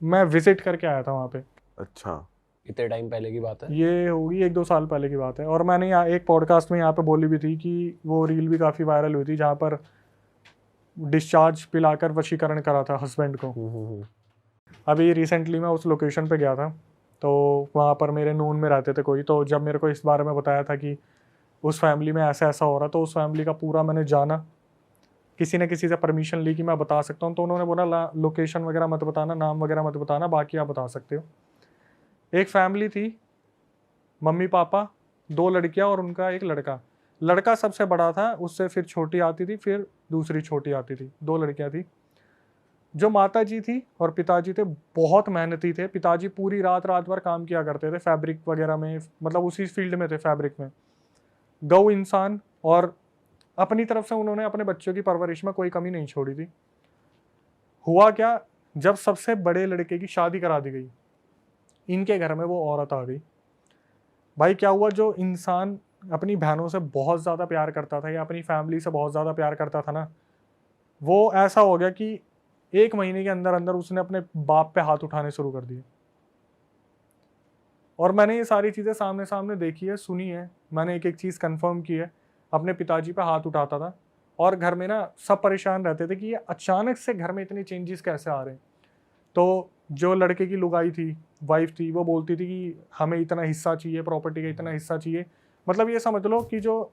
मैं विजिट करके आया था वहाँ पे। अच्छा, इतने टाइम पहले की बात है? ये होगी 1-2 साल पहले की बात है। और मैंने यहाँ एक पॉडकास्ट में यहाँ पे बोली भी थी कि वो रील भी काफ़ी वायरल हुई थी, जहाँ पर डिस्चार्ज पिलाकर वशीकरण करा था हस्बैंड को। अभी रिसेंटली मैं उस लोकेशन पे गया था, तो वहाँ पर मेरे नून में रहते थे कोई, तो जब मेरे को इस बारे में बताया था कि उस फैमिली में ऐसा ऐसा हो रहा, तो उस फैमिली का पूरा मैंने जाना, किसी न किसी से परमिशन ली कि मैं बता सकता हूँ। तो उन्होंने बोला लोकेशन वगैरह मत बताना, नाम वगैरह मत बताना, बाकी आप बता सकते हो। एक फैमिली थी, मम्मी पापा, 2 लड़कियां और उनका एक लड़का। लड़का सबसे बड़ा था, उससे फिर छोटी आती थी, फिर दूसरी छोटी आती थी, 2 लड़कियां थी। जो माता जी थी और पिताजी थे बहुत मेहनती थे। पिताजी पूरी रात रात भर काम किया करते थे फैब्रिक वगैरह में, मतलब उसी फील्ड में थे, फैब्रिक में। गौ इंसान, और अपनी तरफ से उन्होंने अपने बच्चों की परवरिश में कोई कमी नहीं छोड़ी थी। हुआ क्या, जब सबसे बड़े लड़के की शादी करा दी गई, इनके घर में वो औरत आ गई। भाई क्या हुआ, जो इंसान अपनी बहनों से बहुत ज़्यादा प्यार करता था या अपनी फैमिली से बहुत ज़्यादा प्यार करता था ना, वो ऐसा हो गया कि 1 महीने के अंदर अंदर उसने अपने बाप पे हाथ उठाने शुरू कर दिए। और मैंने ये सारी चीज़ें सामने सामने देखी है, सुनी है, मैंने एक एक चीज़ कंफर्म की है। अपने पिताजी पे हाथ उठाता था, और घर में ना सब परेशान रहते थे कि ये अचानक से घर में इतने चेंजेस कैसे आ रहे हैं। तो जो लड़के की लुगाई थी, वाइफ थी, वो बोलती थी कि हमें इतना हिस्सा चाहिए, प्रॉपर्टी का इतना हिस्सा चाहिए। मतलब ये समझ लो कि जो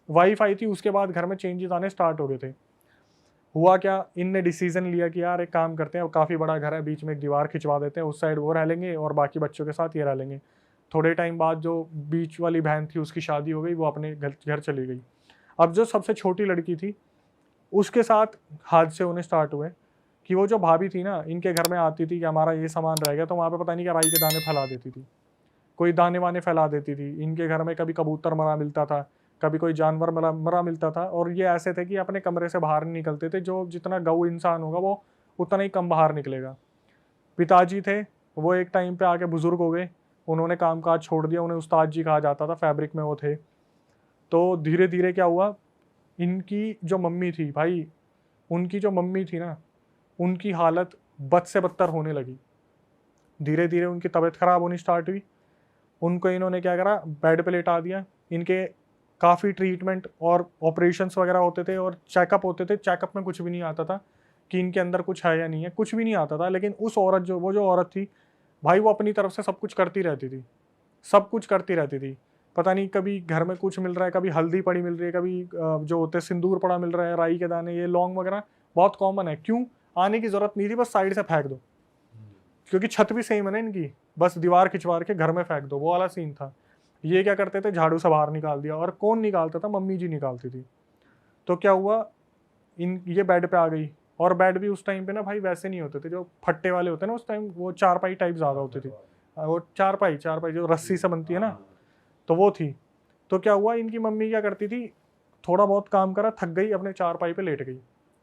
वाइफ आई थी उसके बाद घर में चेंजेस आने स्टार्ट हो गए थे। हुआ क्या, इनने डिसीजन लिया कि यार एक काम करते हैं, काफ़ी बड़ा घर है, बीच में एक दीवार खिंचवा देते हैं, उस साइड वो रह लेंगे और बाकी बच्चों के साथ ये रह लेंगे। थोड़े टाइम बाद जो बीच वाली बहन थी उसकी शादी हो गई, वो अपने घर चली गई। अब जो सबसे छोटी लड़की थी उसके साथ हादसे होने स्टार्ट हुए कि वो जो भाभी थी ना, इनके घर में आती थी कि हमारा ये सामान रह गया, तो वहाँ पे पता नहीं क्या राई के दाने फैला देती थी, कोई दाने वाने फैला देती थी। इनके घर में कभी कबूतर मरा मिलता था, कभी कोई जानवर मरा मिलता था, और ये ऐसे थे कि अपने कमरे से बाहर नहीं निकलते थे। जो जितना गऊ इंसान होगा वो उतना ही कम बाहर निकलेगा। पिताजी थे, वो एक टाइम पे आके बुजुर्ग हो गए, उन्होंने कामकाज छोड़ दिया, उन्हें उस्ताद जी कहा जाता था, फैब्रिक में वो थे। तो धीरे धीरे क्या हुआ, इनकी जो मम्मी थी भाई, उनकी जो मम्मी थी ना, उनकी हालत बद से बदतर होने लगी। धीरे धीरे उनकी तबीयत ख़राब होनी स्टार्ट हुई। उनको इन्होंने क्या करा, बेड पे लेटा दिया। इनके काफ़ी ट्रीटमेंट और ऑपरेशंस वगैरह होते थे और चेकअप होते थे। चेकअप में कुछ भी नहीं आता था कि इनके अंदर कुछ है या नहीं है, कुछ भी नहीं आता था। लेकिन उस औरत जो औरत थी भाई, वो अपनी तरफ से सब कुछ करती रहती थी, सब कुछ करती रहती थी। पता नहीं कभी घर में कुछ मिल रहा है, कभी हल्दी पड़ी मिल रही है, कभी जो होते सिंदूर पड़ा मिल रहा है, राई के दाने, ये लौंग वगैरह बहुत कॉमन है। क्यों आने की ज़रूरत नहीं थी, बस साइड से फेंक दो, क्योंकि छत भी सेम है ना इनकी, बस दीवार खिंचवा के घर में फेंक दो, वो वाला सीन था। ये क्या करते थे, झाड़ू से बाहर निकाल दिया। और कौन निकालता था, मम्मी जी निकालती थी। तो क्या हुआ, ये बेड पे आ गई। और बेड भी उस टाइम पे ना भाई वैसे नहीं होते थे जो फट्टे वाले होते हैं ना, उस टाइम वो चारपाई टाइप ज़्यादा होती थी। वो चारपाई जो रस्सी से बनती है ना, तो वो थी। तो क्या हुआ, इनकी मम्मी क्या करती थी, थोड़ा बहुत काम करा, थक गई, अपने चारपाई पे लेट गई।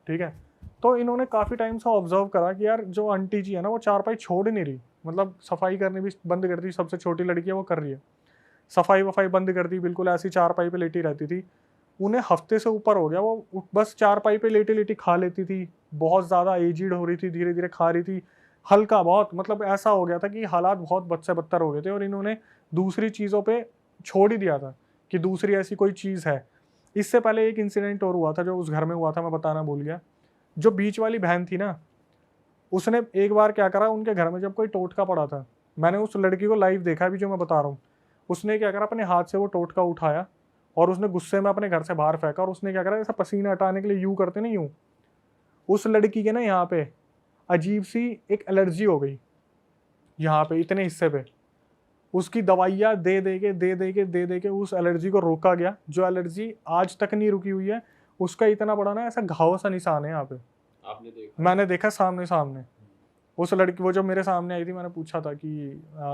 ठीक है, तो इन्होंने काफ़ी टाइम से ऑब्जर्व करा कि यार जो आंटी जी है ना, वो चारपाई छोड़ नहीं रही, मतलब सफाई करनी भी बंद कर दी। सबसे छोटी लड़की है वो कर रही है, सफाई वफाई बंद कर दी, बिल्कुल ऐसी चारपाई पे लेटी रहती थी। उन्हें हफ्ते से ऊपर हो गया, वो बस चारपाई पे लेटी लेटी खा लेती थी। बहुत ज़्यादा एजिड हो रही थी, धीरे धीरे खा रही थी, हल्का बहुत, मतलब ऐसा हो गया था कि हालात बहुत बद से बदतर हो गए थे। और इन्होंने दूसरी चीज़ों पे छोड़ ही दिया था कि दूसरी ऐसी कोई चीज़ है। इससे पहले एक इंसिडेंट और हुआ था जो उस घर में हुआ था, मैं बताना भूल गया। जो बीच वाली बहन थी ना, उसने एक बार क्या करा, उनके घर में जब कोई टोटका पड़ा था, मैंने उस लड़की को लाइव देखा भी जो मैं बता रहा हूँ। उसने क्या करा, अपने हाथ से वो टोटका उठाया और उसने गुस्से में अपने घर से बाहर फेंका। और उसने क्या करा, ऐसा पसीना हटाने के लिए यूँ करते ना, यूँ, उस लड़की के ना यहाँ पे अजीब सी एक एलर्जी हो गई, यहाँ पे इतने हिस्से पे। उसकी दवाइयाँ दे दे के उस एलर्जी को रोका गया, जो एलर्जी आज तक नहीं रुकी हुई है। उसका इतना बड़ा ना ऐसा घाव सा निशान है यहाँ पे, आपने देखा? मैंने देखा सामने। उस लड़की, वो जो मेरे सामने आई थी, मैंने पूछा था कि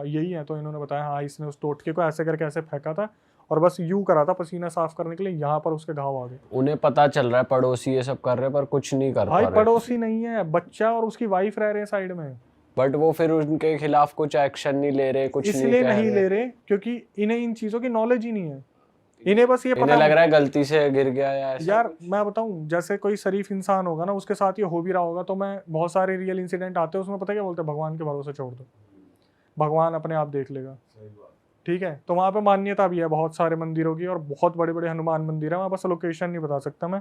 यही है, तो इन्होंने बताया हाँ, इसने उस टोटके को ऐसे करके ऐसे फेंका था और बस यूं करा था पसीना साफ करने के लिए, यहाँ पर उसके घाव आ गए। उन्हें पता चल रहा है, पड़ोसी ये सब कर रहे हैं पर कुछ नहीं कर पा भाई रहे। पड़ोसी नहीं है, बच्चा और उसकी वाइफ रह रहे हैं साइड में, बट वो फिर उनके खिलाफ कुछ एक्शन नहीं ले रहे, कुछ इसलिए नहीं नहीं ले रहे क्योंकि इन्हें इन चीज़ों की नॉलेज ही नहीं है। इन्हें बस ये इन्हें पता लग रहा है गलती से गिर गया या ऐसा। यार मैं बताऊं, जैसे कोई शरीफ इंसान होगा ना, उसके साथ ये हो भी रहा होगा, तो मैं बहुत सारे रियल इंसिडेंट आते हैं उसमें, पता क्या बोलते हैं, भगवान के भरोसे छोड़ दो, भगवान अपने आप देख लेगा। ठीक है, तो वहाँ पे मान्यता भी है बहुत सारे मंदिरों की, और बहुत बड़े बड़े हनुमान मंदिर है वहाँ, बस लोकेशन नहीं बता सकता मैं।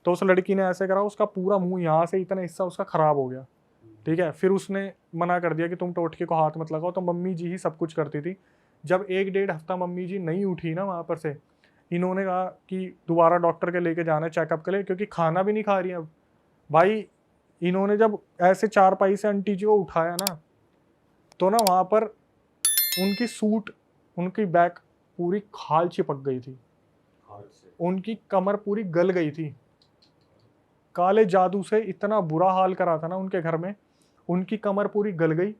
तो उस लड़की ने ऐसे करा, उसका पूरा मुंह यहाँ से इतना हिस्सा उसका खराब हो गया। ठीक है, फिर उसने मना कर दिया कि तुम टोटके को हाथ मत लगाओ, तो मम्मी जी ही सब कुछ करती थी। जब 1-1.5 हफ्ता मम्मी जी नहीं उठी ना वहाँ पर से, इन्होंने कहा कि दोबारा डॉक्टर के लेके जाना है चेकअप के लिए, क्योंकि खाना भी नहीं खा रही है अब। भाई इन्होंने जब ऐसे चारपाई से आंटी जी को उठाया ना, तो ना वहाँ पर उनकी सूट, उनकी बैक पूरी खाल चिपक गई थी, उनकी कमर पूरी गल गई थी। काले जादू से इतना बुरा हाल करा था ना उनके घर में, उनकी कमर पूरी गल गई।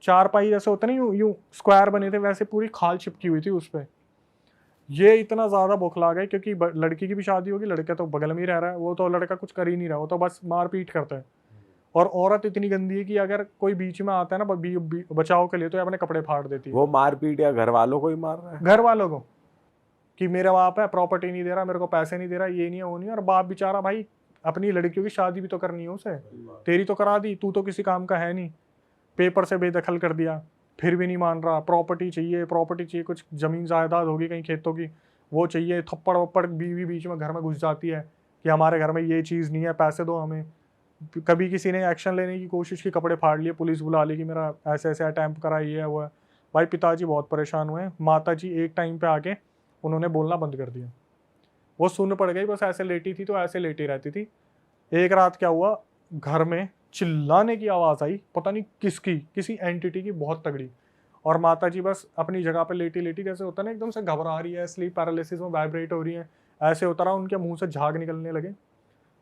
चारपाई जैसे होते नहीं, यूं यूं स्क्वायर बने थे, वैसे पूरी खाल चिपकी हुई थी उस पर। ये इतना ज़्यादा बौखला गए, क्योंकि लड़की की भी शादी होगी, लड़का तो बगल में ही रह रहा है, वो तो लड़का कुछ कर ही नहीं रहा, वो तो बस मारपीट करता है। और औरत इतनी गंदी है कि अगर कोई बीच में आता है ना बचाव के लिए, तो ये अपने कपड़े फाड़ देती है। वो मारपीट या घर वालों को ही मार रहा है? घर वालों को, कि मेरा बाप है, प्रॉपर्टी नहीं दे रहा, मेरे को पैसे नहीं दे रहा, ये नहीं है वो नहीं है। और बाप बेचारा भाई, अपनी लड़कियों की शादी भी तो करनी है उसे, तेरी तो करा दी, तू तो किसी काम का है नहीं, पेपर से बेदखल कर दिया, फिर भी नहीं मान रहा। प्रॉपर्टी चाहिए, कुछ ज़मीन जायदाद होगी कहीं खेतों की, वो चाहिए। थप्पड़ वप्पड़ बीवी बीच में घर में घुस जाती है, कि हमारे घर में ये चीज़ नहीं है, पैसे दो हमें। कभी किसी ने एक्शन लेने की कोशिश की, कपड़े फाड़ लिए, पुलिस बुला ली कि मेरा ऐसे ऐसे अटैम्प्ट करा, ये है वो है। भाई पिताजी बहुत परेशान हुए। माता जी एक टाइम पे आके उन्होंने बोलना बंद कर दिया, वो सुन पड़ गई, बस ऐसे लेटी थी तो ऐसे लेटी रहती थी। एक रात क्या हुआ, घर में चिल्लाने की आवाज़ आई, पता नहीं किसकी, किसी एंटिटी की, बहुत तगड़ी। और माता जी बस अपनी जगह पे लेटी लेटी, जैसे होता है ना एकदम से घबरा रही है, स्लीप पैरालिसिस में वाइब्रेट हो रही है, ऐसे होता रहा। उनके मुंह से झाग निकलने लगे।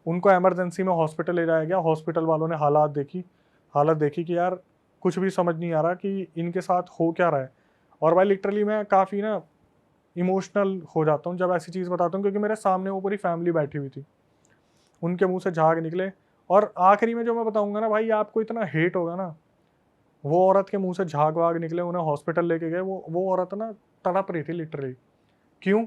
उनको इमरजेंसी में हॉस्पिटल ले जाया गया। हॉस्पिटल वालों ने हालत देखी कि यार कुछ भी समझ नहीं आ रहा कि इनके साथ हो क्या रहा है। और भाई लिटरली मैं काफ़ी ना इमोशनल हो जाता हूँ जब ऐसी चीज़ बताता हूँ, क्योंकि मेरे सामने वो पूरी फैमिली बैठी हुई थी, उनके मुंह से झाग निकले। और आखिरी में जो मैं बताऊंगा ना भाई, आपको इतना हेट होगा ना, वो औरत के मुंह से झाग वाग निकले, उन्हें हॉस्पिटल लेके गए। वो औरत ना तड़प रही थी लिटरली। क्यों?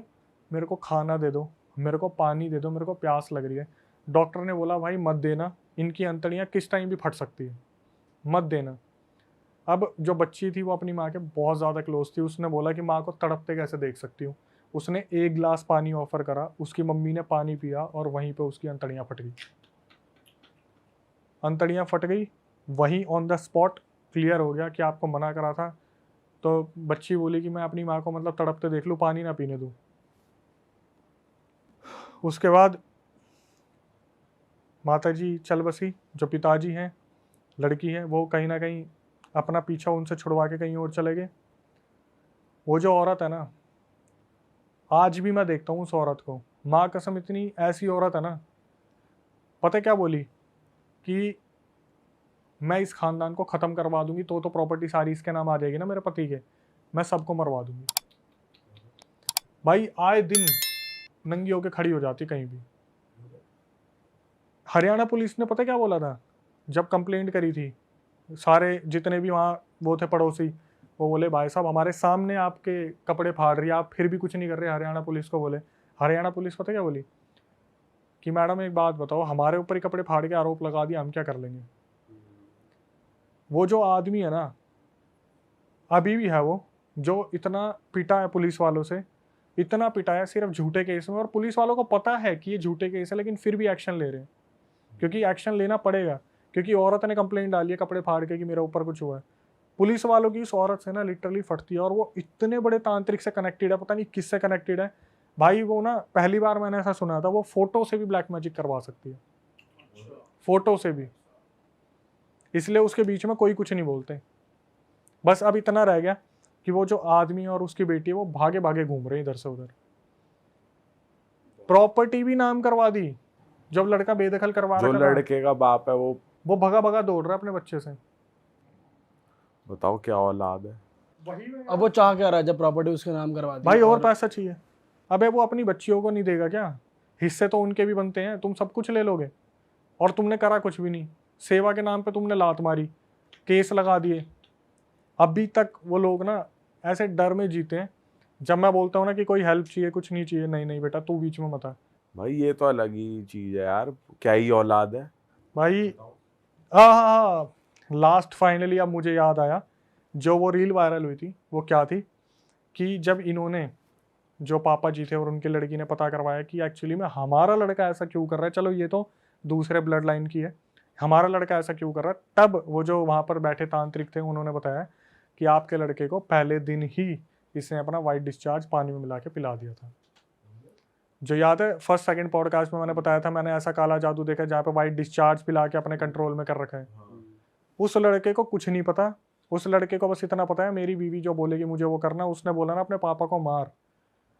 मेरे को खाना दे दो, मेरे को पानी दे दो, मेरे को प्यास लग रही है। डॉक्टर ने बोला भाई मत देना, इनकी अंतड़ियाँ किस टाइम भी फट सकती है, मत देना। अब जो बच्ची थी वो अपनी माँ के बहुत ज़्यादा क्लोज थी, उसने बोला कि माँ को तड़पते कैसे देख सकती हूँ। उसने एक गिलास पानी ऑफर करा, उसकी मम्मी ने पानी पिया और वहीं पे उसकी अंतड़ियाँ फट गई। अंतड़ियाँ फट गई वहीं ऑन द स्पॉट, क्लियर हो गया कि आपको मना करा था। तो बच्ची बोली कि मैं अपनी माँ को मतलब तड़पते देख लूँ, पानी ना पीने दूँ। उसके बाद माता जी चल बसी। जो पिताजी हैं, लड़की है, वो कहीं ना कहीं अपना पीछा उनसे छुड़वा के कहीं और चले गए। वो जो औरत है ना, आज भी मैं देखता हूँ उस औरत को, माँ कसम इतनी ऐसी औरत है ना। पता है क्या बोली? कि मैं इस खानदान को ख़त्म करवा दूंगी, तो प्रॉपर्टी सारी इसके नाम आ जाएगी ना मेरे पति के, मैं सबको मरवा दूंगी। भाई आए दिन नंगी होके खड़ी हो जाती कहीं भी। हरियाणा पुलिस ने पता क्या बोला था जब कंप्लेंट करी थी? सारे जितने भी वहाँ वो थे पड़ोसी, वो बोले भाई साहब हमारे सामने आपके कपड़े फाड़ रही है, आप फिर भी कुछ नहीं कर रहे। हरियाणा पुलिस को बोले, हरियाणा पुलिस पता क्या बोली? कि मैडम एक बात बताओ, हमारे ऊपर ही कपड़े फाड़ के आरोप लगा दिया, हम क्या कर लेंगे? वो जो आदमी है ना, अभी भी है वो, जो इतना पिटा है पुलिस वालों से, इतना पिटा है सिर्फ झूठे केस में। और पुलिस वालों को पता है कि ये झूठे केस है, लेकिन फिर भी एक्शन ले रहे हैं, क्योंकि एक्शन लेना पड़ेगा, क्योंकि औरत ने कंप्लेंट डाली है कपड़े फाड़ के कि मेरे ऊपर कुछ हुआ है। पुलिस वालों की उस औरत से ना लिटरली फटती है। और वो इतने बड़े तांत्रिक से कनेक्टेड है, पता नहीं किससे कनेक्टेड है भाई। वो ना पहली बार मैंने ऐसा सुना था, वो फोटो से भी ब्लैक मैजिक करवा सकती है, फोटो से भी। इसलिए उसके बीच में कोई कुछ नहीं बोलते। बस अब इतना रह गया कि वो जो आदमी और उसकी बेटी है वो भागे भागे घूम रहे हैं इधर से उधर। प्रॉपर्टी भी नाम करवा दी, जब लड़का बेदखल करवा जो रखा था, लड़के का बाप है वो भगा भगा दौड़ रहा है अपने बच्चे से। बताओ क्या औलाद है। अब वो चाह क्या रहा है जब प्रॉपर्टी उसके नाम करवा दी? भाई और पैसा चाहिए। अबे वो अपनी बच्चियों को नहीं देगा क्या? हिस्से तो उनके भी बनते हैं, तुम सब कुछ ले लोगे और तुमने करा कुछ भी नहीं। सेवा के नाम पे तुमने लात मारी, केस लगा दिए। अभी तक वो लोग ना ऐसे डर में जीते हैं। जब मैं बोलता हूँ ना कि कोई हेल्प चाहिए, कुछ नहीं चाहिए, नहीं नहीं बेटा तू बीच में मत आ। भाई ये तो अलग ही चीज है यार, क्या ही औलाद है भाई हाँ हाँ हाँ, लास्ट फाइनली अब मुझे याद आया, जो वो रील वायरल हुई थी वो क्या थी कि जब इन्होंने, जो पापा जी थे और उनकी लड़की ने पता करवाया कि एक्चुअली में हमारा लड़का ऐसा क्यों कर रहा है, चलो ये तो दूसरे ब्लड लाइन की है, हमारा लड़का ऐसा क्यों कर रहा है, तब वो जो वहाँ पर बैठे तांत्रिक थे उन्होंने बताया कि आपके लड़के को पहले दिन ही इसने अपना वाइट डिस्चार्ज पानी में मिला के पिला दिया था। जो याद है फर्स्ट सेकंड पॉडकास्ट में मैंने बताया था, मैंने ऐसा काला जादू देखा जहाँ पे वाइट डिस्चार्ज पिला के अपने कंट्रोल में कर रखा है। उस लड़के को कुछ नहीं पता, उस लड़के को बस इतना पता है मेरी बीवी जो बोलेगी मुझे वो करना। उसने बोला ना अपने पापा को मार,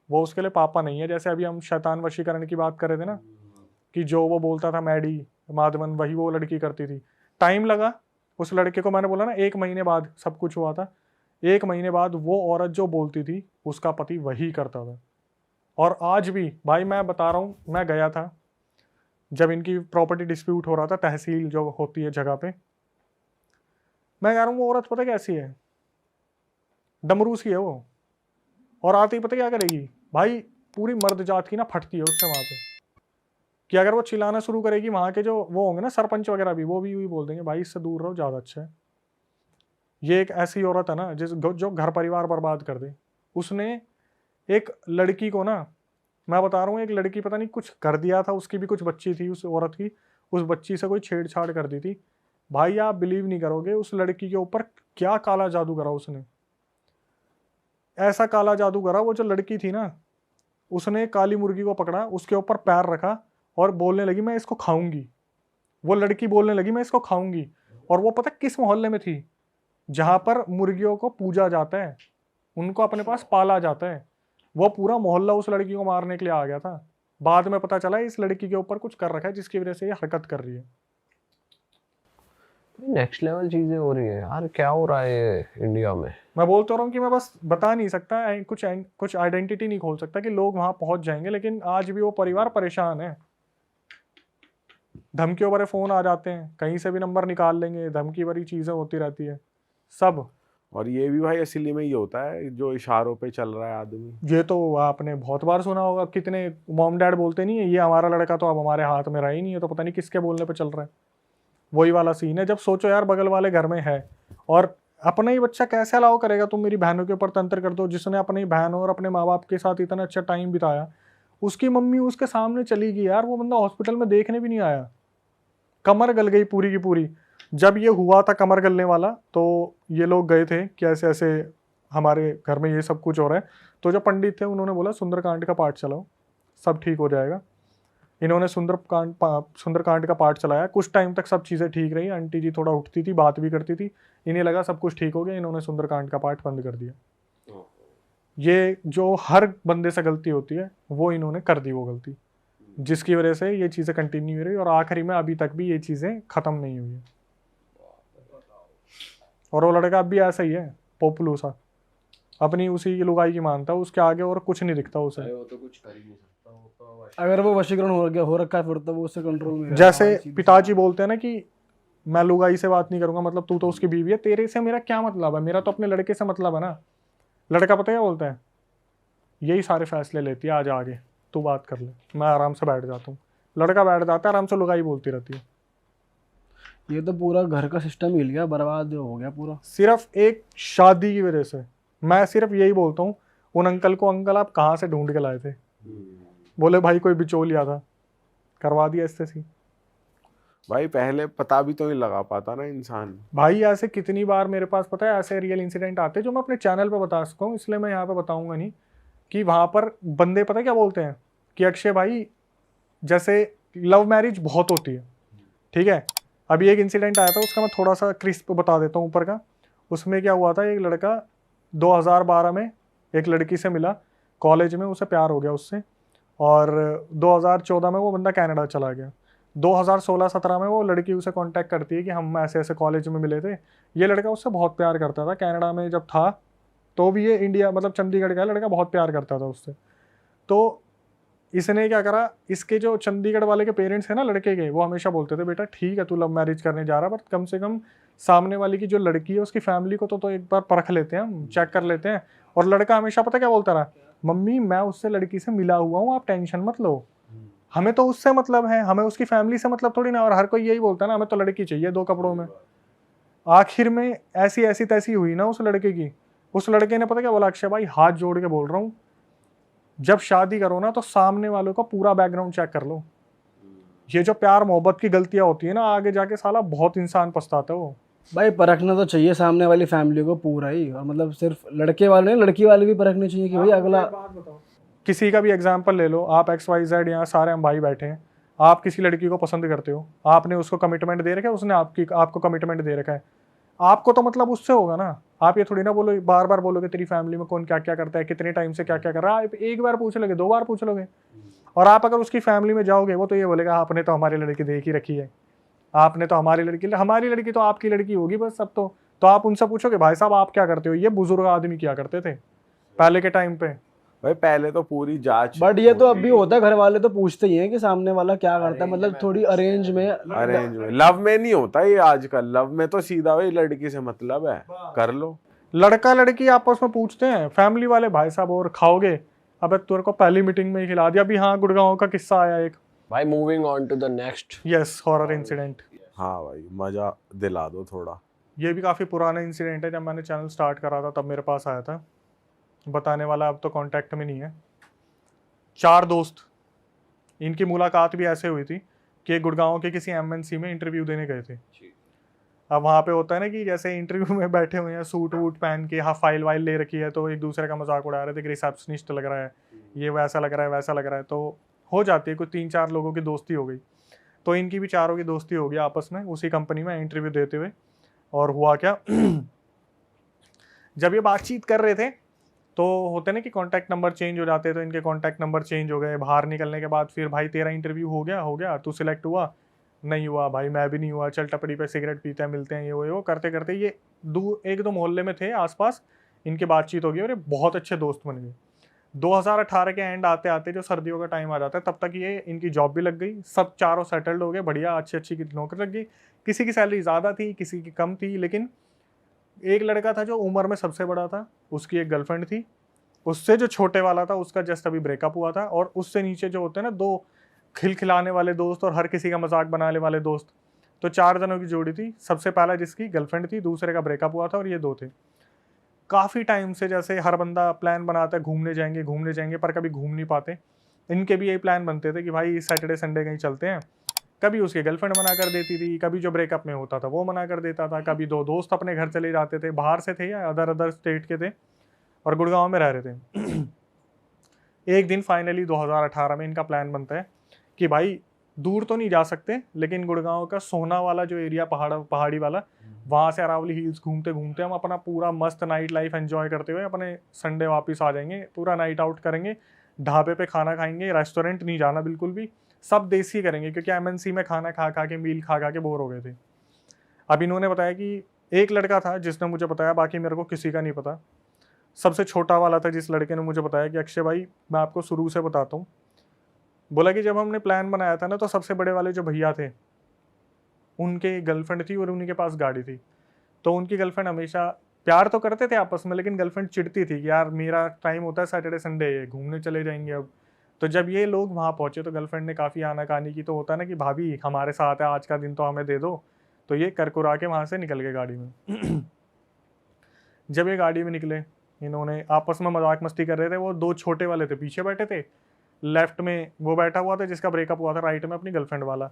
वो उसके लिए पापा नहीं है। जैसे अभी हम शैतान वशीकरण की बात कर रहे थे ना, कि जो वो बोलता था मैडी माधवन, वही वो लड़की करती थी। टाइम लगा उस लड़के को, मैंने बोला ना 1 महीने बाद सब कुछ हुआ था। 1 महीने बाद वो औरत जो बोलती थी उसका पति वही करता था। और आज भी भाई मैं बता रहा हूँ, मैं गया था जब इनकी प्रॉपर्टी डिस्प्यूट हो रहा था, तहसील जो होती है जगह पे, मैं कह रहा हूँ वो औरत पता कैसी है, डमरू सी है वो। और आते ही पता क्या करेगी भाई, पूरी मर्द जात की ना फटती है उससे वहां पे, कि अगर वो चिल्लाना शुरू करेगी, वहां के जो वो होंगे ना सरपंच वगैरह भी, वो भी बोल देंगे भाई इससे दूर रहो, ज्यादा अच्छा है। ये एक ऐसी औरत है ना जो घर परिवार बर्बाद कर दे। उसने एक लड़की को ना मैं बता रहा हूँ, एक लड़की पता नहीं कुछ कर दिया था, उसकी भी कुछ बच्ची थी उस औरत की, उस बच्ची से कोई छेड़छाड़ कर दी थी। भाई आप बिलीव नहीं करोगे उस लड़की के ऊपर क्या काला जादू करा उसने। ऐसा काला जादू करा, वो जो लड़की थी ना, उसने काली मुर्गी को पकड़ा, उसके ऊपर पैर रखा और बोलने लगी मैं इसको खाऊंगी। वो लड़की बोलने लगी मैं इसको खाऊंगी। और वो पता किस मोहल्ले में थी? जहां पर मुर्गियों को पूजा जाता है, उनको अपने पास पाला जाता है। वो पूरा मोहल्ला उस लड़की को मारने के लिए आ गया था। बाद में पता चला इस लड़की के ऊपर कुछ कर रखा है जिसकी वजह से ये हरकत कर रही है। नेक्स्ट लेवल चीजें हो रही है यार, क्या हो रहा है इंडिया में। मैं बोलता रहा हूँ कि मैं बस बता नहीं सकता, कुछ आइडेंटिटी नहीं खोल सकता कि लोग वहां पहुंच जाएंगे, लेकिन आज भी वो परिवार परेशान है। धमकियों भरे फोन आ जाते हैं, कहीं से भी नंबर निकाल लेंगे, धमकी भरी चीजें होती रहती है सब। और ये भी भाई असली में ही होता है जो इशारों पे चल रहा है आदमी। ये तो आपने बहुत बार सुना होगा, कितने मॉम डैड बोलते नहीं है ये हमारा लड़का तो अब हमारे हाथ में रहा ही नहीं है, तो पता नहीं किसके बोलने पे चल रहा है। वही वाला सीन है। जब सोचो यार बगल वाले घर में है और अपना ही बच्चा कैसे अलाउ करेगा तुम मेरी बहनों के ऊपर तंत्र कर दो, जिसने अपनी बहनों और अपने माँ बाप के साथ इतना अच्छा टाइम बिताया, उसकी मम्मी उसके सामने चली गई यार, वो बंदा हॉस्पिटल में देखने भी नहीं आया, कमर गल गई पूरी की पूरी। जब ये हुआ था कमर गलने वाला, तो ये लोग गए थे कि ऐसे ऐसे हमारे घर में ये सब कुछ हो रहा है। तो जो पंडित थे उन्होंने बोला सुंदरकांड का पाठ चलाओ, सब ठीक हो जाएगा। इन्होंने सुंदरकांड का पाठ चलाया, कुछ टाइम तक सब चीज़ें ठीक रही, आंटी जी थोड़ा उठती थी, बात भी करती थी, इन्हें लगा सब कुछ ठीक हो गया, इन्होंने सुंदरकांड का पाठ बंद कर दिया। ये जो हर बंदे से गलती होती है वो इन्होंने कर दी वो गलती, जिसकी वजह से ये चीज़ें कंटिन्यू हो रही और आखिरी में अभी तक भी ये चीज़ें ख़त्म नहीं हुई है। और वो लड़का अब भी ऐसा ही है, पोपलू सा, अपनी उसी की लुगाई की मानता है, उसके आगे और कुछ नहीं दिखता उसे। वो तो कुछ कर ही नहीं सकता, वो तो अगर वो वशीकरण हो रखा है फिर तो वो उससे कंट्रोल में रहेगा। जैसे पिताजी बोलते हैं ना कि मैं लुगाई से बात नहीं करूंगा, मतलब तू तो उसकी बीवी है, तेरे से मेरा क्या मतलब है, मेरा तो अपने लड़के से मतलब है ना। लड़का पता है क्या बोलता है? यही सारे फैसले लेती है, आज आगे तू बात कर ले, मैं आराम से बैठ जाता हूँ। लड़का बैठ जाता है आराम से, लुगाई बोलती रहती है। ये तो पूरा घर का सिस्टम हिल गया, बर्बाद हो गया पूरा, सिर्फ एक शादी की वजह से। मैं सिर्फ यही बोलता हूँ उन अंकल को, अंकल आप कहाँ से ढूंढ के लाए थे? बोले भाई कोई बिचौलिया था, करवा दिया इससे सी। भाई पहले पता भी तो नहीं लगा पाता ना इंसान। भाई ऐसे कितनी बार मेरे पास पता है ऐसे रियल इंसिडेंट आते हैं जो मैं अपने चैनल पे बता सकता हूँ, इसलिए मैं यहाँ पे बताऊंगा नहीं। कि वहाँ पर बंदे पता है क्या बोलते हैं कि अक्षय भाई जैसे लव मैरिज बहुत होती है, ठीक है। अभी एक इंसिडेंट आया था, उसका मैं थोड़ा सा क्रिस्प बता देता हूँ ऊपर का। उसमें क्या हुआ था, एक लड़का 2012 में एक लड़की से मिला कॉलेज में, उसे प्यार हो गया उससे, और 2014 में वो बंदा कनाडा चला गया। 2016-17 में वो लड़की उसे कांटेक्ट करती है कि हम ऐसे ऐसे कॉलेज में मिले थे। ये लड़का उससे बहुत प्यार करता था, कनाडा में जब था तो भी ये इंडिया मतलब चंडीगढ़ का लड़का बहुत प्यार करता था उससे। तो इसने क्या करा, इसके जो चंडीगढ़ वाले के पेरेंट्स हैं ना लड़के के, वो हमेशा बोलते थे बेटा ठीक है तू लव मैरिज करने जा रहा है, बट कम से कम सामने वाली की जो लड़की है उसकी फैमिली को तो एक बार परख लेते हैं, हम चेक कर लेते हैं। और लड़का हमेशा पता क्या बोलता रहा, मम्मी मैं उससे लड़की से मिला हुआ हूँ, आप टेंशन मत लो, हमें तो उससे मतलब है, हमें उसकी फैमिली से मतलब थोड़ी ना। और हर कोई यही बोलता है ना, हमें तो लड़की चाहिए 2 कपड़ों में। आखिर में ऐसी ऐसी तैसी हुई ना उस लड़के की। उस लड़के ने पता क्या बोला, अक्षय भाई हाथ जोड़ के बोल रहा हूँ, जब शादी करो ना तो सामने वालों का पूरा बैकग्राउंड चेक कर लो। ये जो प्यार मोहब्बत की गलतियां होती है ना, आगे जाके साला बहुत इंसान पछताता है वो। भाई परखना तो चाहिए सामने वाली फैमिली को पूरा ही, और मतलब सिर्फ लड़के वाले नहीं लड़की वाले भी परखनी चाहिए कि भाई अगला। किसी का भी एग्जाम्पल ले लो, आप XYZ यहाँ सारे हम भाई बैठे हैं, आप किसी लड़की को पसंद करते हो, आपने उसको कमिटमेंट दे रखा है, उसने आपको कमिटमेंट दे रखा है, आपको तो मतलब उससे होगा ना। आप ये थोड़ी ना बोलो बार बार बोलोगे तेरी फैमिली में कौन क्या क्या करता है, कितने टाइम से क्या क्या कर रहा है, आप एक बार पूछ लोगे, 2 बार पूछ लोगे। और आप अगर उसकी फैमिली में जाओगे वो तो ये बोलेगा आपने तो हमारी लड़की देख ही रखी है, आपने तो हमारी लड़की तो आपकी लड़की होगी बस सब। तो आप उनसे पूछोगे भाई साहब आप क्या करते हो, ये बुजुर्ग आदमी क्या करते थे पहले के टाइम पे। भाई पहले तो पूरी जांच। बट ये तो अब भी होता है, घर वाले तो पूछते ही हैं कि सामने वाला क्या करता है, मतलब थोड़ी अरेंज में लव में नहीं होता ये आजकल, लव में तो सीधा भाई लड़की से मतलब है, कर लो। लड़का लड़की आपस में पूछते हैं, फैमिली वाले भाई साहब और खाओगे, अबे तेरे को पहली मीटिंग में ही खिला दिया। अभी हाँ गुड़गांव का किस्सा आया एक, भाई moving on to the next. Yes, horror incident. हाँ भाई मजा दिला दो थोड़ा। ये भी काफ़ी पुराना इंसिडेंट है, जब मैंने चैनल स्टार्ट करा था तब मेरे पास आया था, बताने वाला अब तो कांटेक्ट में नहीं है। 4 दोस्त, इनकी मुलाकात भी ऐसे हुई थी कि गुड़गांव के किसी एमएनसी में इंटरव्यू देने गए थे। अब वहाँ पे होता है ना कि जैसे इंटरव्यू में बैठे हुए हैं, सूट वूट पहन के, हाँ फाइल वाइल ले रखी है, तो एक दूसरे का मजाक उड़ा रहे थे कि रिसेप्शनिस्ट लग रहा है, ये वैसा लग रहा है, वैसा लग रहा है। तो हो जाती है, कुछ 3-4 लोगों की दोस्ती हो गई। तो इनकी भी चारों की दोस्ती हो गई आपस में उसी कंपनी में इंटरव्यू देते हुए। और हुआ क्या जब ये बातचीत कर रहे थे तो होते ना कि कॉन्टैक्ट नंबर चेंज हो जाते हैं, तो इनके कॉन्टैक्ट नंबर चेंज हो गए। बाहर निकलने के बाद फिर भाई तेरा इंटरव्यू हो गया, तू सिलेक्ट हुआ? नहीं हुआ भाई, मैं भी नहीं हुआ, चल टपरी पे सिगरेट पीते हैं, मिलते हैं, ये वो करते करते ये एक दो मोहल्ले में थे आसपास, इनकी बातचीत हो गई और ये बहुत अच्छे दोस्त बन गए। 2018 के एंड आते आते जो सर्दियों का टाइम आ जाता है, तब तक ये इनकी जॉब भी लग गई, सब चारों सेटल्ड हो गए, बढ़िया अच्छी अच्छी नौकरी लग गई। किसी की सैलरी ज़्यादा थी, किसी की कम थी, लेकिन एक लड़का था जो उम्र में सबसे बड़ा था, उसकी एक गर्लफ्रेंड थी, उससे जो छोटे वाला था उसका जस्ट अभी ब्रेकअप हुआ था, और उससे नीचे जो होते हैं ना 2 खिलखिलाने वाले दोस्त और हर किसी का मजाक बनाने वाले दोस्त, तो 4 जनों की जोड़ी थी। सबसे पहला जिसकी गर्लफ्रेंड थी, दूसरे का ब्रेकअप हुआ था, और ये 2 थे। काफ़ी टाइम से जैसे हर बंदा प्लान बनाता है घूमने जाएंगे, पर कभी घूम नहीं पाते। इनके भी यही प्लान बनते थे कि भाई सैटरडे संडे कहीं चलते हैं। कभी उसकी गर्लफ्रेंड मना कर देती थी, कभी जो ब्रेकअप में होता था वो मना कर देता था, कभी 2 दोस्त अपने घर चले जाते थे, बाहर से थे या अदर स्टेट के थे और गुड़गांव में रह रहे थे। एक दिन फाइनली 2018 में इनका प्लान बनता है कि भाई दूर तो नहीं जा सकते, लेकिन गुड़गांव का सोना वाला जो एरिया पहाड़ी वाला, वहाँ से अरावली हिल्स घूमते घूमते हम अपना पूरा मस्त नाइट लाइफ एंजॉय करते हुए अपने संडे वापस आ जाएंगे। पूरा नाइट आउट करेंगे, ढाबे पे खाना खाएंगे, रेस्टोरेंट नहीं जाना बिल्कुल भी, सब देसी करेंगे, क्योंकि एमएनसी में खाना खा खा के, मील खा खा के बोर हो गए थे। अब इन्होंने बताया कि एक लड़का था जिसने मुझे बताया, बाकी मेरे को किसी का नहीं पता। सबसे छोटा वाला था जिस लड़के ने मुझे बताया कि अक्षय भाई मैं आपको शुरू से बताता हूँ, बोला कि जब हमने प्लान बनाया था ना, तो सबसे बड़े वाले जो भैया थे उनके गर्लफ्रेंड थी और उन्हीं के पास गाड़ी थी। तो उनकी गर्लफ्रेंड हमेशा प्यार तो करते थे आपस में, लेकिन गर्लफ्रेंड चिढ़ती थी कि यार मेरा टाइम होता है सैटरडे संडे, घूमने चले जाएंगे अब। तो जब ये लोग वहाँ पहुँचे तो गर्लफ्रेंड ने काफ़ी आनाकानी की। तो होता है ना कि भाभी हमारे साथ है, आज का दिन तो हमें दे दो। तो ये करकुरा के वहाँ से निकल गए गाड़ी में। जब ये गाड़ी में निकले, इन्होंने आपस में मजाक मस्ती कर रहे थे। वो 2 छोटे वाले थे पीछे बैठे थे, लेफ्ट में वो बैठा हुआ था जिसका ब्रेकअप हुआ था, राइट में अपनी गर्लफ्रेंड वाला।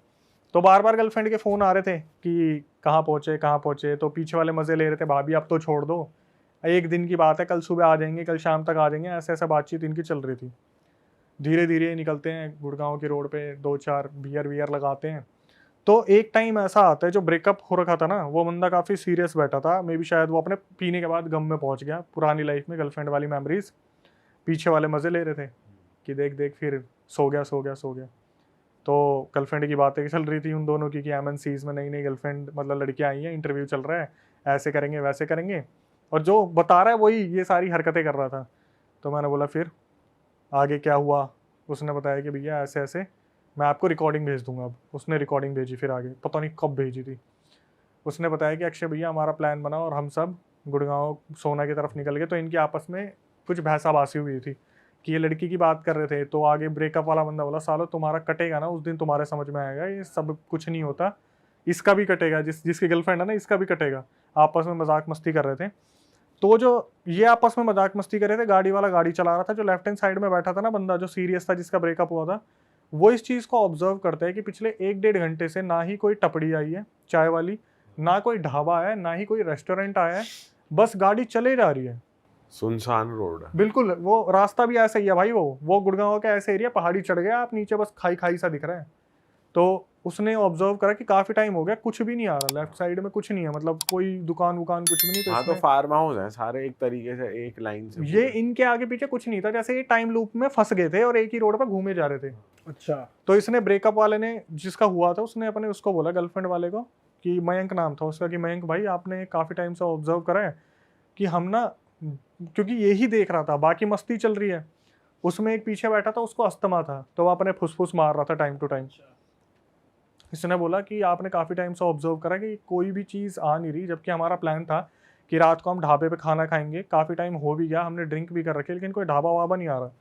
तो बार बार गर्लफ्रेंड के फ़ोन आ रहे थे कि कहाँ पहुँचे। तो पीछे वाले मज़े ले रहे थे, भाभी अब तो छोड़ दो, एक दिन की बात है, कल सुबह आ जाएंगे, कल शाम तक आ जाएंगे, ऐसे ऐसा बातचीत इनकी चल रही थी। धीरे धीरे निकलते हैं गुड़गांव की रोड पे, 2-4 बियर लगाते हैं। तो एक टाइम ऐसा आता है, जो ब्रेकअप हो रखा था ना, वो बंदा काफ़ी सीरियस बैठा था, मे भी शायद वो अपने पीने के बाद गम में पहुंच गया, पुरानी लाइफ में गर्लफ्रेंड वाली मेमोरीज। पीछे वाले मज़े ले रहे थे कि देख देख, फिर सो गया। तो गर्लफ्रेंड की बातें चल रही थी उन दोनों की कि एमएनसीज में नई नई गर्लफ्रेंड, मतलब लड़कियां आई हैं, इंटरव्यू चल रहा है, ऐसे करेंगे वैसे करेंगे, और जो बता रहा है वही ये सारी हरकतें कर रहा था। तो मैंने बोला फिर आगे क्या हुआ? उसने बताया कि भैया ऐसे ऐसे, मैं आपको रिकॉर्डिंग भेज दूंगा। अब उसने रिकॉर्डिंग भेजी, फिर आगे पता नहीं कब भेजी थी। उसने बताया कि अक्षय भैया हमारा प्लान बना और हम सब गुड़गांव सोना की तरफ निकल गए। तो इनकी आपस में कुछ भैंसाबासी हुई थी कि ये लड़की की बात कर रहे थे, तो आगे ब्रेकअप वाला बंदा बोला सालो तुम्हारा कटेगा ना उस दिन, तुम्हारे समझ में आएगा, ये सब कुछ नहीं होता, इसका भी कटेगा, जिसकी गर्लफ्रेंड है ना इसका भी कटेगा। आपस में मजाक मस्ती कर रहे थे। तो जो ये आपस में मजाक मस्ती कर रहे थे, गाड़ी वाला गाड़ी चला रहा था, जो लेफ्ट हैंड साइड में बैठा था ना बंदा, जो सीरियस था, जिसका ब्रेकअप हुआ था, वो इस चीज़ को ऑब्जर्व करता है कि पिछले 1-1.5 घंटे से ना ही कोई टपड़ी आई है चाय वाली, ना कोई ढाबा आया है, ना ही कोई रेस्टोरेंट आया है, बस गाड़ी चले जा रही है, सुनसान रोड है बिल्कुल। वो रास्ता भी ऐसा ही है भाई, वो गुड़गांव का ऐसा एरिया, पहाड़ी चढ़ गया आप, नीचे बस खाई सा दिख रहा है। तो उसने ऑब्जर्व करा कि काफी टाइम हो गया, कुछ भी नहीं आ रहा, लेफ्ट साइड में कुछ नहीं है, मतलब कोई दुकान वुकान कुछ भी नहीं। हाँ, तो फार्म हाउस है सारे एक तरीके से, एक लाइन से। ये इनके आगे पीछे कुछ नहीं था, जैसे ये टाइम लूप में फंस गए थे और एक ही रोड पर घूमे जा रहे थे। अच्छा। तो इसने ब्रेकअप वाले ने, जिसका हुआ था, उसने अपने उसको बोला, गर्लफ्रेंड वाले को, कि मयंक नाम था उसका, कि मयंक भाई आपने काफी टाइम से ऑब्जर्व करा है कि हम ना, क्योंकि यही देख रहा था, बाकी मस्ती चल रही है, उसमें एक पीछे बैठा था, उसको अस्थमा था, तो वो अपने फुसफुस मार रहा था टाइम टू टाइम। इसने बोला कि आपने काफ़ी टाइम से ऑब्जर्व करा कि कोई भी चीज़ आ नहीं रही, जबकि हमारा प्लान था कि रात को हम ढाबे पे खाना खाएंगे, काफ़ी टाइम हो भी गया, हमने ड्रिंक भी कर रखी है, लेकिन कोई ढाबा वाबा नहीं आ रहा।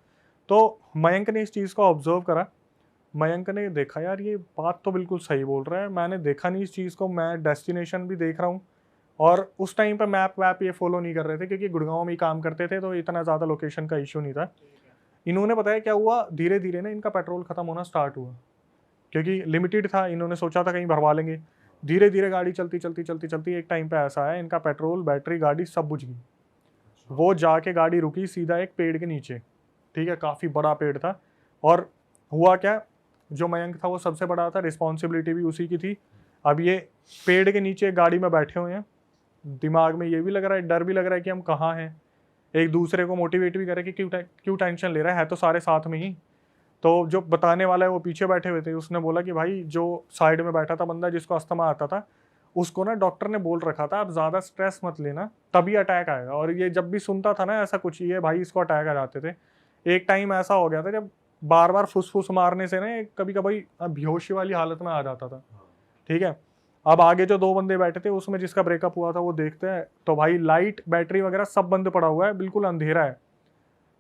तो मयंक ने इस चीज़ को ऑब्जर्व करा। मयंक ने देखा यार ये बात तो बिल्कुल सही बोल रहा है, मैंने देखा नहीं इस चीज़ को, मैं डेस्टिनेशन भी देख रहा हूँ, और उस टाइम पर मैप वैप ये फॉलो नहीं कर रहे थे, क्योंकि गुड़गांव में ही काम करते थे, तो इतना ज़्यादा लोकेशन का इशू नहीं था। इन्होंने बताया क्या हुआ, धीरे धीरे ना इनका पेट्रोल खत्म होना स्टार्ट हुआ, क्योंकि लिमिटेड था, इन्होंने सोचा था कहीं भरवा लेंगे। धीरे धीरे गाड़ी चलती चलती चलती चलती एक टाइम पे ऐसा है इनका पेट्रोल, बैटरी, गाड़ी सब बुझ गई। वो जाके गाड़ी रुकी सीधा एक पेड़ के नीचे, ठीक है, काफ़ी बड़ा पेड़ था। और हुआ क्या, जो मयंक था वो सबसे बड़ा था, रिस्पॉन्सिबिलिटी भी उसी की थी। अब ये पेड़ के नीचे गाड़ी में बैठे हुए हैं, दिमाग में ये भी लग रहा है, डर भी लग रहा है कि हम कहाँ हैं। एक दूसरे को मोटिवेट भी करे कि क्यों टेंशन ले रहा है तो सारे साथ में ही। तो जो बताने वाला है वो पीछे बैठे हुए थे, उसने बोला कि भाई जो साइड में बैठा था बंदा जिसको अस्थमा आता था, उसको ना डॉक्टर ने बोल रखा था आप ज़्यादा स्ट्रेस मत लेना तभी अटैक आएगा। और ये जब भी सुनता था ना ऐसा कुछ, ये भाई इसको अटैक आ जाते थे। एक टाइम ऐसा हो गया था जब बार बार फुसफुस मारने से ना कभी कभी बेहोशी वाली हालत में आ जाता था, ठीक है। अब आगे जो 2 बंदे बैठे थे उसमें जिसका ब्रेकअप हुआ था वो देखते हैं तो भाई लाइट, बैटरी वगैरह सब बंद पड़ा हुआ है, बिल्कुल अंधेरा है,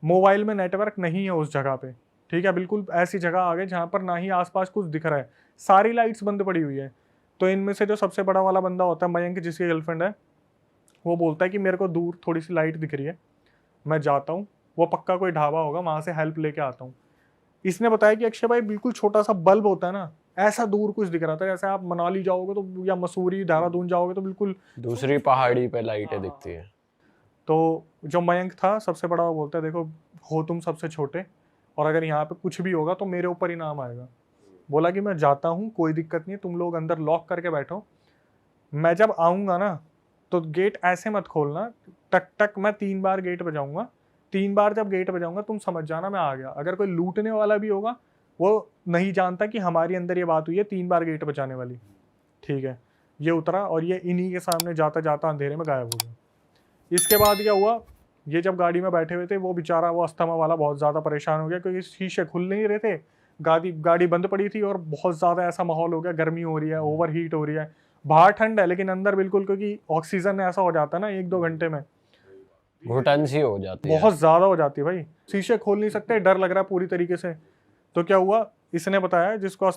मोबाइल में नेटवर्क नहीं है उस जगह पे, ठीक है। बिल्कुल ऐसी जगह आ गए जहाँ पर ना ही आसपास कुछ दिख रहा है, सारी लाइट्स बंद पड़ी हुई है। तो इनमें से जो सबसे बड़ा वाला बंदा होता है मयंक, जिसकी गर्लफ्रेंड है, वो बोलता है कि मेरे को दूर थोड़ी सी लाइट दिख रही है, मैं जाता हूँ, वो पक्का कोई ढाबा होगा, वहाँ से हेल्प लेके आता हूँ। इसने बताया कि अक्षय भाई बिल्कुल छोटा सा बल्ब होता है ना, ऐसा दूर कुछ दिख रहा था, जैसे आप मनाली जाओगे तो या मसूरी, देहरादून जाओगे तो बिल्कुल दूसरी पहाड़ी पे लाइटें दिखती है। तो जो मयंक था सबसे बड़ा, वो बोलता है देखो हो तुम सबसे छोटे, और अगर यहाँ पे कुछ भी होगा तो मेरे ऊपर ही नाम आएगा। बोला कि मैं जाता हूँ, कोई दिक्कत नहीं है, तुम लोग अंदर लॉक करके बैठो, मैं जब आऊँगा ना तो गेट ऐसे मत खोलना, टक टक मैं 3 बार गेट बजाऊंगा, 3 बार जब गेट बजाऊंगा तुम समझ जाना मैं आ गया। अगर कोई लूटने वाला भी होगा वो नहीं जानता कि हमारी अंदर ये बात हुई है 3 बार गेट बजाने वाली, ठीक है। ये उतरा और ये इन्हीं के सामने जाता जाता अंधेरे में गायब हो गया। इसके बाद क्या हुआ, ये जब गाड़ी में बैठे हुए थे वो बेचारा, वो अस्थमा वाला बहुत ज़्यादा परेशान हो गया, क्योंकि शीशे खुल नहीं रहे थे, गाड़ी बंद पड़ी थी और बहुत ज़्यादा ऐसा माहौल हो गया, गर्मी हो रही है, ओवर हीट हो रही है, बाहर ठंड है लेकिन अंदर बिल्कुल, क्योंकि ऑक्सीजन ऐसा हो जाता है ना 1-2 घंटे में घुटन सी हो जाती है। बहुत ज़्यादा हो जाती है भाई, शीशे खोल नहीं सकते, डर लग रहा है पूरी तरीके से। तो क्या हुआ, इसने बताया जिसको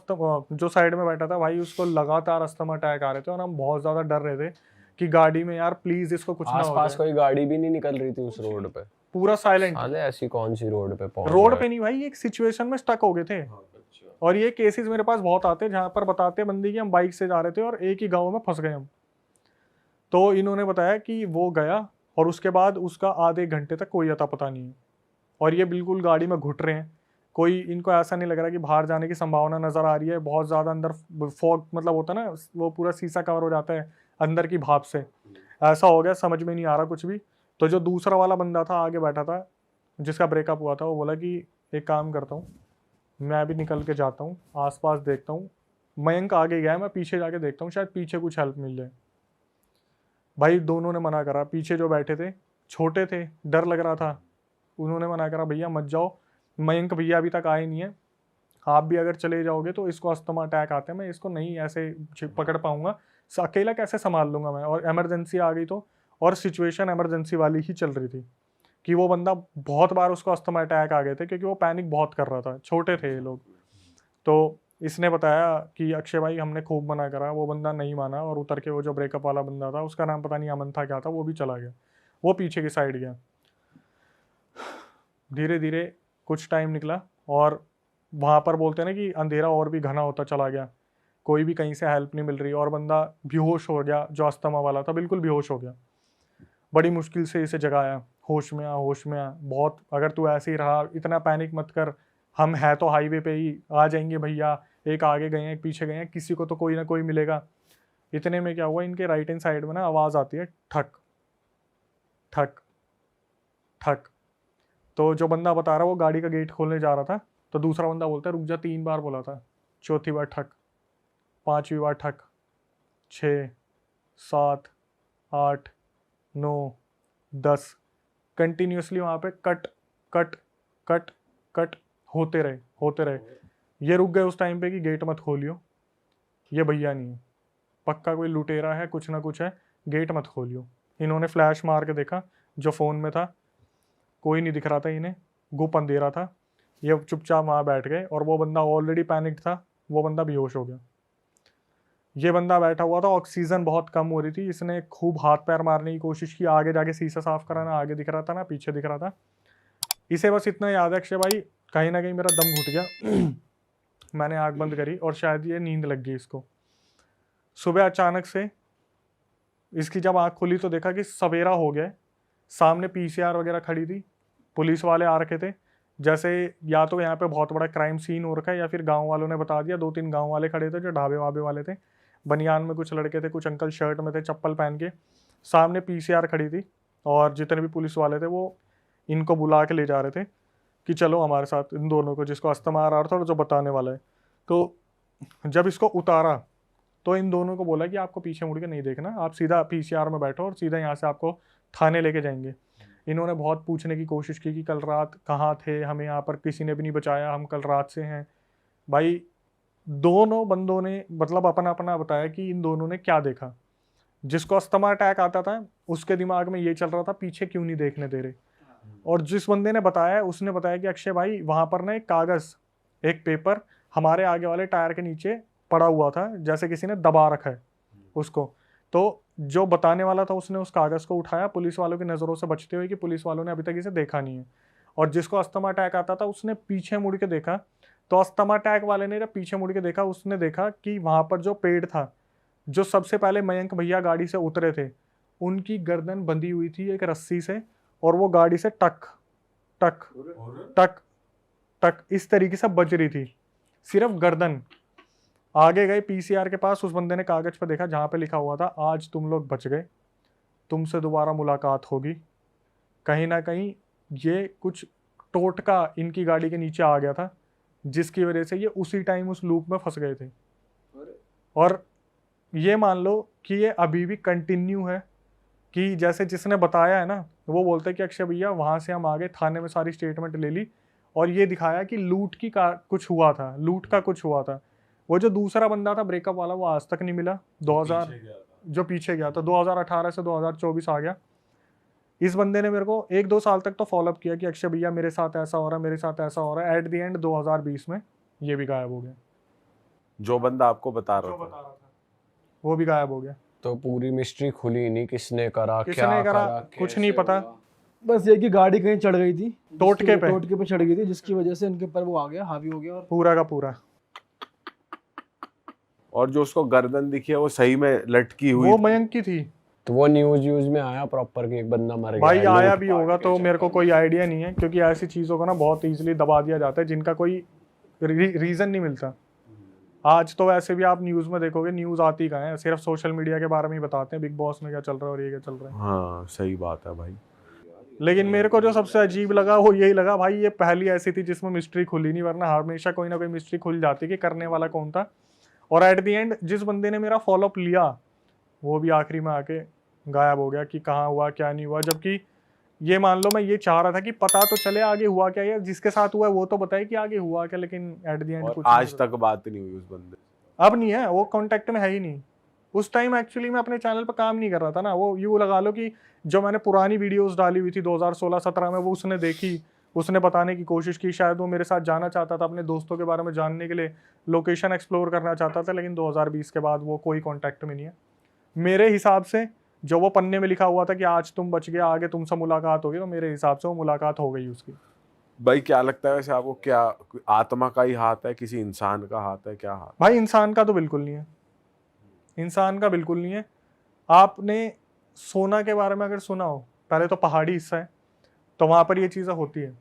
जो साइड में बैठा था भाई, उसको लगातार अस्थमा अटैक आ रहे थे और हम बहुत ज़्यादा डर रहे थे कि गाड़ी में यार प्लीज इसको कुछ ना हो आसपास जाए। कोई गाड़ी भी नहीं निकल रही थी उस रोड पे, पूरा साइलेंट, साले ऐसी कौन सी रोड पे पहुंच रोड गए? पे नहीं भाई, एक सिचुएशन में स्टक हो गए थे। और ये केसेस मेरे पास बहुत आते हैं जहाँ पर बताते हैं बंदी कि हम बाइक से जा रहे थे और एक ही गाँव में फंस गए हम। तो इन्होंने बताया कि वो गया और उसके बाद उसका आधे घंटे तक कोई अता पता नहीं है, और ये बिल्कुल गाड़ी में घुट रहे हैं, कोई इनको ऐसा नहीं लग रहा कि बाहर जाने की संभावना नज़र आ रही है, बहुत ज़्यादा अंदर फॉग मतलब होता है ना, वो पूरा शीशा कवर हो जाता है अंदर की भाप से, ऐसा हो गया, समझ में नहीं आ रहा कुछ भी। तो जो दूसरा वाला बंदा था आगे बैठा था जिसका ब्रेकअप हुआ था, वो बोला कि एक काम करता हूँ, मैं अभी निकल के जाता हूँ, आसपास देखता हूँ, मयंक आगे गया है, मैं पीछे जाके देखता हूँ, शायद पीछे कुछ हेल्प मिल जाए। भाई दोनों ने मना करा, पीछे जो बैठे थे छोटे थे, डर लग रहा था, उन्होंने मना करा भैया मत जाओ, मयंक भैया अभी तक आए नहीं है, आप भी अगर चले जाओगे तो इसको अस्थमा अटैक आते हैं, मैं इसको नहीं ऐसे पकड़ पाऊंगा, अकेला कैसे संभाल लूंगा मैं, और इमरजेंसी आ गई तो, और सिचुएशन इमरजेंसी वाली ही चल रही थी कि वो बंदा बहुत बार उसको अस्थमा अटैक आ गए थे क्योंकि वो पैनिक बहुत कर रहा था, छोटे थे ये लोग। तो इसने बताया कि अक्षय भाई हमने खूब मना करा, वो बंदा नहीं माना, और उतर के वो जो ब्रेकअप वाला बंदा था, उसका नाम पता नहीं अमन था क्या था, वो भी चला गया, वो पीछे की साइड गया। धीरे धीरे कुछ टाइम निकला और वहाँ पर बोलते हैं ना कि अंधेरा और भी घना होता चला गया, कोई भी कहीं से हेल्प नहीं मिल रही, और बंदा बेहोश हो गया, जो अस्थमा वाला था बिल्कुल बेहोश हो गया। बड़ी मुश्किल से इसे जगाया, होश में आ, होश में आ, बहुत, अगर तू ऐसे ही रहा, इतना पैनिक मत कर, हम है तो हाईवे पे ही, आ जाएंगे भैया, एक आगे गए हैं एक पीछे गए हैं, किसी को तो कोई ना कोई मिलेगा। इतने में क्या हुआ, इनके राइट हैंड साइड में ना आवाज़ आती है, ठक ठक ठक। तो जो बंदा बता रहा वो गाड़ी का गेट खोलने जा रहा था, तो दूसरा बंदा बोलता है रुक जा, 3 बार बोला था, चौथी बार ठक, 5वीं बार ठक, 6, 7, 8, 9, 10, कंटिन्यूसली वहाँ पे कट कट कट कट होते रहे। ये रुक गए उस टाइम पे कि गेट मत खोलियो, ये भैया नहीं है, पक्का कोई लुटेरा है, कुछ ना कुछ है, गेट मत खोलियो। इन्होंने फ्लैश मार के देखा, जो फ़ोन में था कोई नहीं दिख रहा था इन्हें, गुप अंधेरा था, ये चुपचाप वहाँ बैठ गए, और वो बंदा ऑलरेडी पैनिक था, वो बंदा बेहोश हो गया। ये बंदा बैठा हुआ था, ऑक्सीजन बहुत कम हो रही थी, इसने खूब हाथ पैर मारने की कोशिश की, आगे जाके शीशा साफ कराना, आगे दिख रहा था ना पीछे दिख रहा था, इसे बस इतना याद है अक्षय भाई, कहीं ना कहीं मेरा दम घुट गया मैंने आँख बंद करी और शायद ये नींद लग गई इसको। सुबह अचानक से इसकी जब आँख खुली तो देखा कि सवेरा हो गया। सामने पीसीआर वगैरह खड़ी थी, पुलिस वाले आ रखे थे, जैसे या तो यहाँ पे बहुत बड़ा क्राइम सीन हो रखा है या फिर गांव वालों ने बता दिया। 2-3 गांव वाले खड़े थे जो ढाबे वाबे वाले थे, बनियान में कुछ लड़के थे, कुछ अंकल शर्ट में थे चप्पल पहन के। सामने पीसीआर खड़ी थी और जितने भी पुलिस वाले थे वो इनको बुला के ले जा रहे थे कि चलो हमारे साथ, इन दोनों को, जिसको अस्थमा आ रहा था और जो बताने वाला है। तो जब इसको उतारा तो इन दोनों को बोला कि आपको पीछे मुड़ के नहीं देखना, आप सीधा पीसीआर में बैठो और सीधा यहाँ से आपको थाने लेके जाएंगे। इन्होंने बहुत पूछने की कोशिश की कि कल रात कहाँ थे, हमें यहाँ पर किसी ने भी नहीं बचाया, हम कल रात से हैं। भाई दोनों बंदों ने मतलब अपना अपना बताया कि इन दोनों ने क्या देखा। जिसको अस्थमा अटैक आता था उसके दिमाग में ये चल रहा था पीछे क्यों नहीं देखने दे रहे, और जिस बंदे ने बताया उसने बताया कि अक्षय भाई वहाँ पर ना एक कागज़, एक पेपर हमारे आगे वाले टायर के नीचे पड़ा हुआ था, जैसे किसी ने दबा रखा है उसको। तो जो बताने वाला था उसने उस कागज़ को उठाया पुलिस वालों की नज़रों से बचते हुए कि पुलिस वालों ने अभी तक इसे देखा नहीं है। और जिसको अस्थमा अटैक आता था उसने पीछे मुड़ के देखा, तो अस्थमा अटैक वाले ने जब पीछे मुड़ के देखा उसने देखा कि वहाँ पर जो पेड़ था, जो सबसे पहले मयंक भैया गाड़ी से उतरे थे, उनकी गर्दन बंधी हुई थी एक रस्सी से, और वो गाड़ी से टक टक टक टक इस तरीके से बज रही थी, सिर्फ गर्दन। आगे गए पीसीआर के पास, उस बंदे ने कागज पर देखा जहाँ पे लिखा हुआ था आज तुम लोग बच गए, तुमसे दोबारा मुलाकात होगी। कहीं ना कहीं ये कुछ टोटका इनकी गाड़ी के नीचे आ गया था जिसकी वजह से ये उसी टाइम उस लूप में फंस गए थे। और ये मान लो कि ये अभी भी कंटिन्यू है कि जैसे जिसने बताया है ना वो बोलते हैं कि अक्षय भैया वहाँ से हम आ गए, थाने में सारी स्टेटमेंट ले ली और ये दिखाया कि लूट की का कुछ हुआ था, लूट का कुछ हुआ था। वो जो दूसरा बंदा था ब्रेकअप वाला वो आज तक नहीं मिला, 2000 जो पीछे गया था 2018 से 2024 आ गया। इस बंदे ने मेरे को 1-2 साल तक तो फॉलोअप किया कि अक्षय भैया मेरे साथ ऐसा हो रहा है, मेरे साथ ऐसा हो रहा है। एट द एंड 2020 में ये भी गायब हो गया। जो बंदा आपको बता रहा था वो भी गायब हो गया। तो पूरी मिस्ट्री खुली नहीं, किसने करा, किसने क्या करा कुछ कैसे नहीं पता। हुआ। बस ये कि गाड़ी कहीं चढ़ गई थी, टोटके पे। टोटके पे चढ़ गई थी जिसकी वजह से इनके ऊपर वो आ गया, हावी हो गया। और पूरा का पूरा। और जो उसको गर्दन दिखी है वो सही में लटकी हुई वो थी। मयंक की थी। तो वो न्यूज में आया प्रॉपर कि एक बंदा मर गया भाई है, आया लूट भी पाट होगा के तो मेरे को चक्कर कोई आइडिया नहीं है, क्योंकि ऐसी चीज़ों को ना बहुत इजीली दबा दिया जाता है जिनका कोई रीज़न नहीं मिलता। आज तो वैसे भी आप न्यूज़ में देखोगे, न्यूज़ आती कहाँ है, सिर्फ सोशल मीडिया के बारे में ही बताते हैं, बिग बॉस में क्या चल रहा है और ये क्या चल रहा है। हाँ सही बात है भाई। लेकिन मेरे को जो सबसे अजीब लगा वो यही लगा भाई, ये पहली ऐसी थी जिसमें मिस्ट्री खुली नहीं, वरना हमेशा कोई ना कोई मिस्ट्री खुल जाती कि करने वाला कौन था। और एट द एंड जिस बंदे ने मेरा फॉलोअप लिया वो भी आखिरी में आके गायब हो गया कि कहाँ हुआ क्या नहीं हुआ। जबकि ये मान लो मैं ये चाह रहा था कि पता तो चले आगे हुआ क्या, या जिसके साथ हुआ है वो तो बताए कि आगे हुआ क्या, लेकिन एट द एंड और कुछ आज तक बात नहीं हुई उस बंदे। अब नहीं है, वो कांटेक्ट में है ही नहीं। उस टाइम एक्चुअली मैं अपने चैनल पर काम नहीं कर रहा था ना, वो यूँ लगा लो कि जो मैंने पुरानी वीडियोस डाली हुई थी 2016-17 में वो उसने देखी, उसने बताने की कोशिश की, शायद वो मेरे साथ जाना चाहता था, अपने दोस्तों के बारे में जानने के लिए लोकेशन एक्सप्लोर करना चाहता था। लेकिन 2020 के बाद वो कोई कॉन्टैक्ट में नहीं है मेरे हिसाब से। जो वो पन्ने में लिखा हुआ था कि आज तुम बच गए, आगे तुमसे मुलाकात होगी, तो मेरे हिसाब से वो मुलाकात हो गई उसकी। भाई क्या लगता है वैसे आपको, क्या आत्मा का ही हाथ है, किसी इंसान का हाथ है, क्या हाथ? भाई इंसान का तो बिल्कुल नहीं है, इंसान का बिल्कुल नहीं है। आपने सोना के बारे में अगर सुना हो, पहले तो पहाड़ी हिस्सा है तो वहाँ पर ये चीज़ें होती है।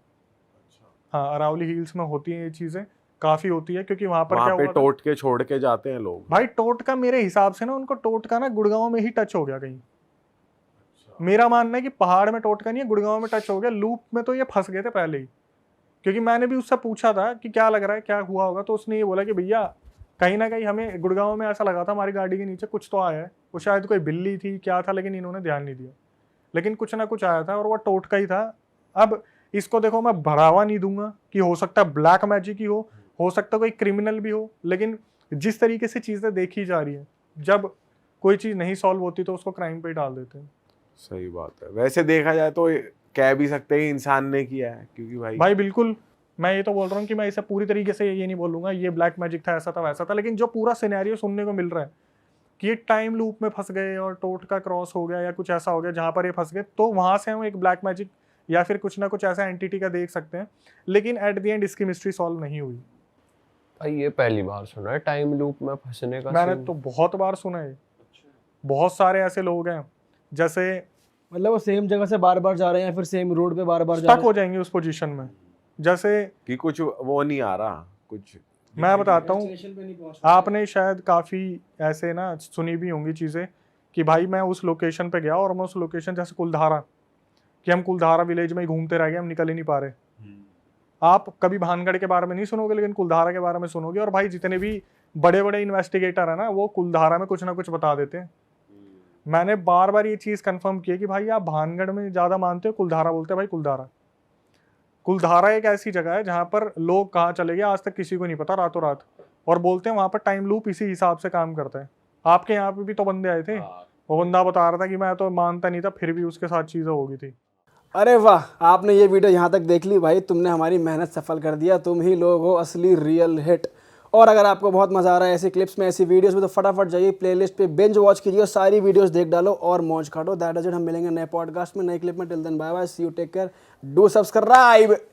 हाँ, अरावली हिल्स में होती हैं ये चीज़ें, काफ़ी होती है, क्योंकि वहाँ पर वहाँ क्या पे हुआ था? टोट के छोड़ के जाते हैं लोग। भाई टोटका मेरे हिसाब से ना, उनको टोटका ना गुड़गांव में ही टच हो गया कहीं। मेरा मानना है कि पहाड़ में टोटका नहीं है, गुड़गांव में टच हो गया। लूप में तो ये फंस गए थे पहले ही, क्योंकि मैंने भी उससे पूछा था कि क्या लग रहा है, क्या हुआ होगा, तो उसने ये बोला कि भैया कहीं ना कहीं हमें गुड़गांव में ऐसा लगा था हमारी गाड़ी के नीचे कुछ तो आया है। वो शायद कोई बिल्ली थी क्या था, लेकिन इन्होंने ध्यान नहीं दिया, लेकिन कुछ ना कुछ आया था और वो टोटका ही था। अब इसको देखो, मैं बढ़ावा नहीं दूंगा कि हो सकता है ब्लैक मैजिक ही हो सकता है कोई क्रिमिनल भी हो, लेकिन जिस तरीके से चीज़ें देखी जा रही है, जब कोई चीज़ नहीं सॉल्व होती तो उसको क्राइम पे ही डाल देते हैं। सही बात है। वैसे देखा जाए तो कह भी सकते हैं इंसान ने किया है, क्योंकि भाई बिल्कुल, मैं ये तो बोल रहा हूँ कि मैं इसे पूरी तरीके से ये नहीं बोलूँगा ये ब्लैक मैजिक था, ऐसा था वैसा था, लेकिन जो पूरा सिनेरियो सुनने को मिल रहा है कि ये टाइम लूप में फंस गए और टोटका क्रॉस हो गया या कुछ ऐसा हो गया जहाँ पर ये फंस गए, तो वहाँ से हम एक ब्लैक मैजिक या फिर कुछ ना कुछ ऐसा एंटिटी का देख सकते हैं, लेकिन एट द एंड इसकी मिस्ट्री सॉल्व नहीं हुई। भाई ये पहली बार सुना है टाइम लूप में फंसने का मैंने scene। तो बहुत बार सुना है, बहुत सारे ऐसे लोग हैं जैसे मतलब वो सेम जगह से बार बार जा रहे हैं या फिर सेम रोड पे बार बार जा स्टक रहे हो जाएंगे उस पोजीशन में। जैसे कि कुछ वो नहीं आ रहा कुछ। मैं बताता हूँ, स्टेशन पे नहीं पहुंच आपने शायद काफ़ी ऐसे ना सुनी भी होंगी चीज़ें कि भाई मैं उस लोकेशन पे गया और मैं उस लोकेशन जैसे कुलधारा, कि हम कुलधारा विलेज में ही घूमते रह गए, हम निकल ही नहीं पा रहे। आप कभी भानगढ़ के बारे में नहीं सुनोगे लेकिन कुलधारा के बारे में सुनोगे। और भाई जितने भी बड़े बड़े इन्वेस्टिगेटर है ना, वो कुलधारा में कुछ ना कुछ बता देते हैं। मैंने बार बार ये चीज़ कंफर्म की है कि भाई आप भानगढ़ में ज़्यादा मानते हो, कुलधारा बोलते हैं भाई कुलधारा। कुलधारा एक ऐसी जगह है जहाँ पर लोग कहाँ चले गए आज तक किसी को नहीं पता, रातों रात। और बोलते हैं वहाँ पर टाइम लूप इसी हिसाब से काम करता है। आपके यहाँ पे भी तो बंदे आए थे, वो बंदा बता रहा था कि मैं तो मानता नहीं था, फिर भी उसके साथ चीज़ें हो गई थी। अरे वाह, आपने ये वीडियो यहाँ तक देख ली भाई, तुमने हमारी मेहनत सफल कर दिया। तुम ही लोग हो असली रियल हिट। और अगर आपको बहुत मजा आ रहा है ऐसी क्लिप्स में, ऐसी वीडियोस में, तो फटाफट जाइए प्लेलिस्ट पे बिंज वॉच कीजिए और सारी वीडियोस देख डालो और मौज काटो। That is it. हम मिलेंगे नए पॉडकास्ट में, नए क्लिप में। Till then bye bye, see you, take care, do subscribe.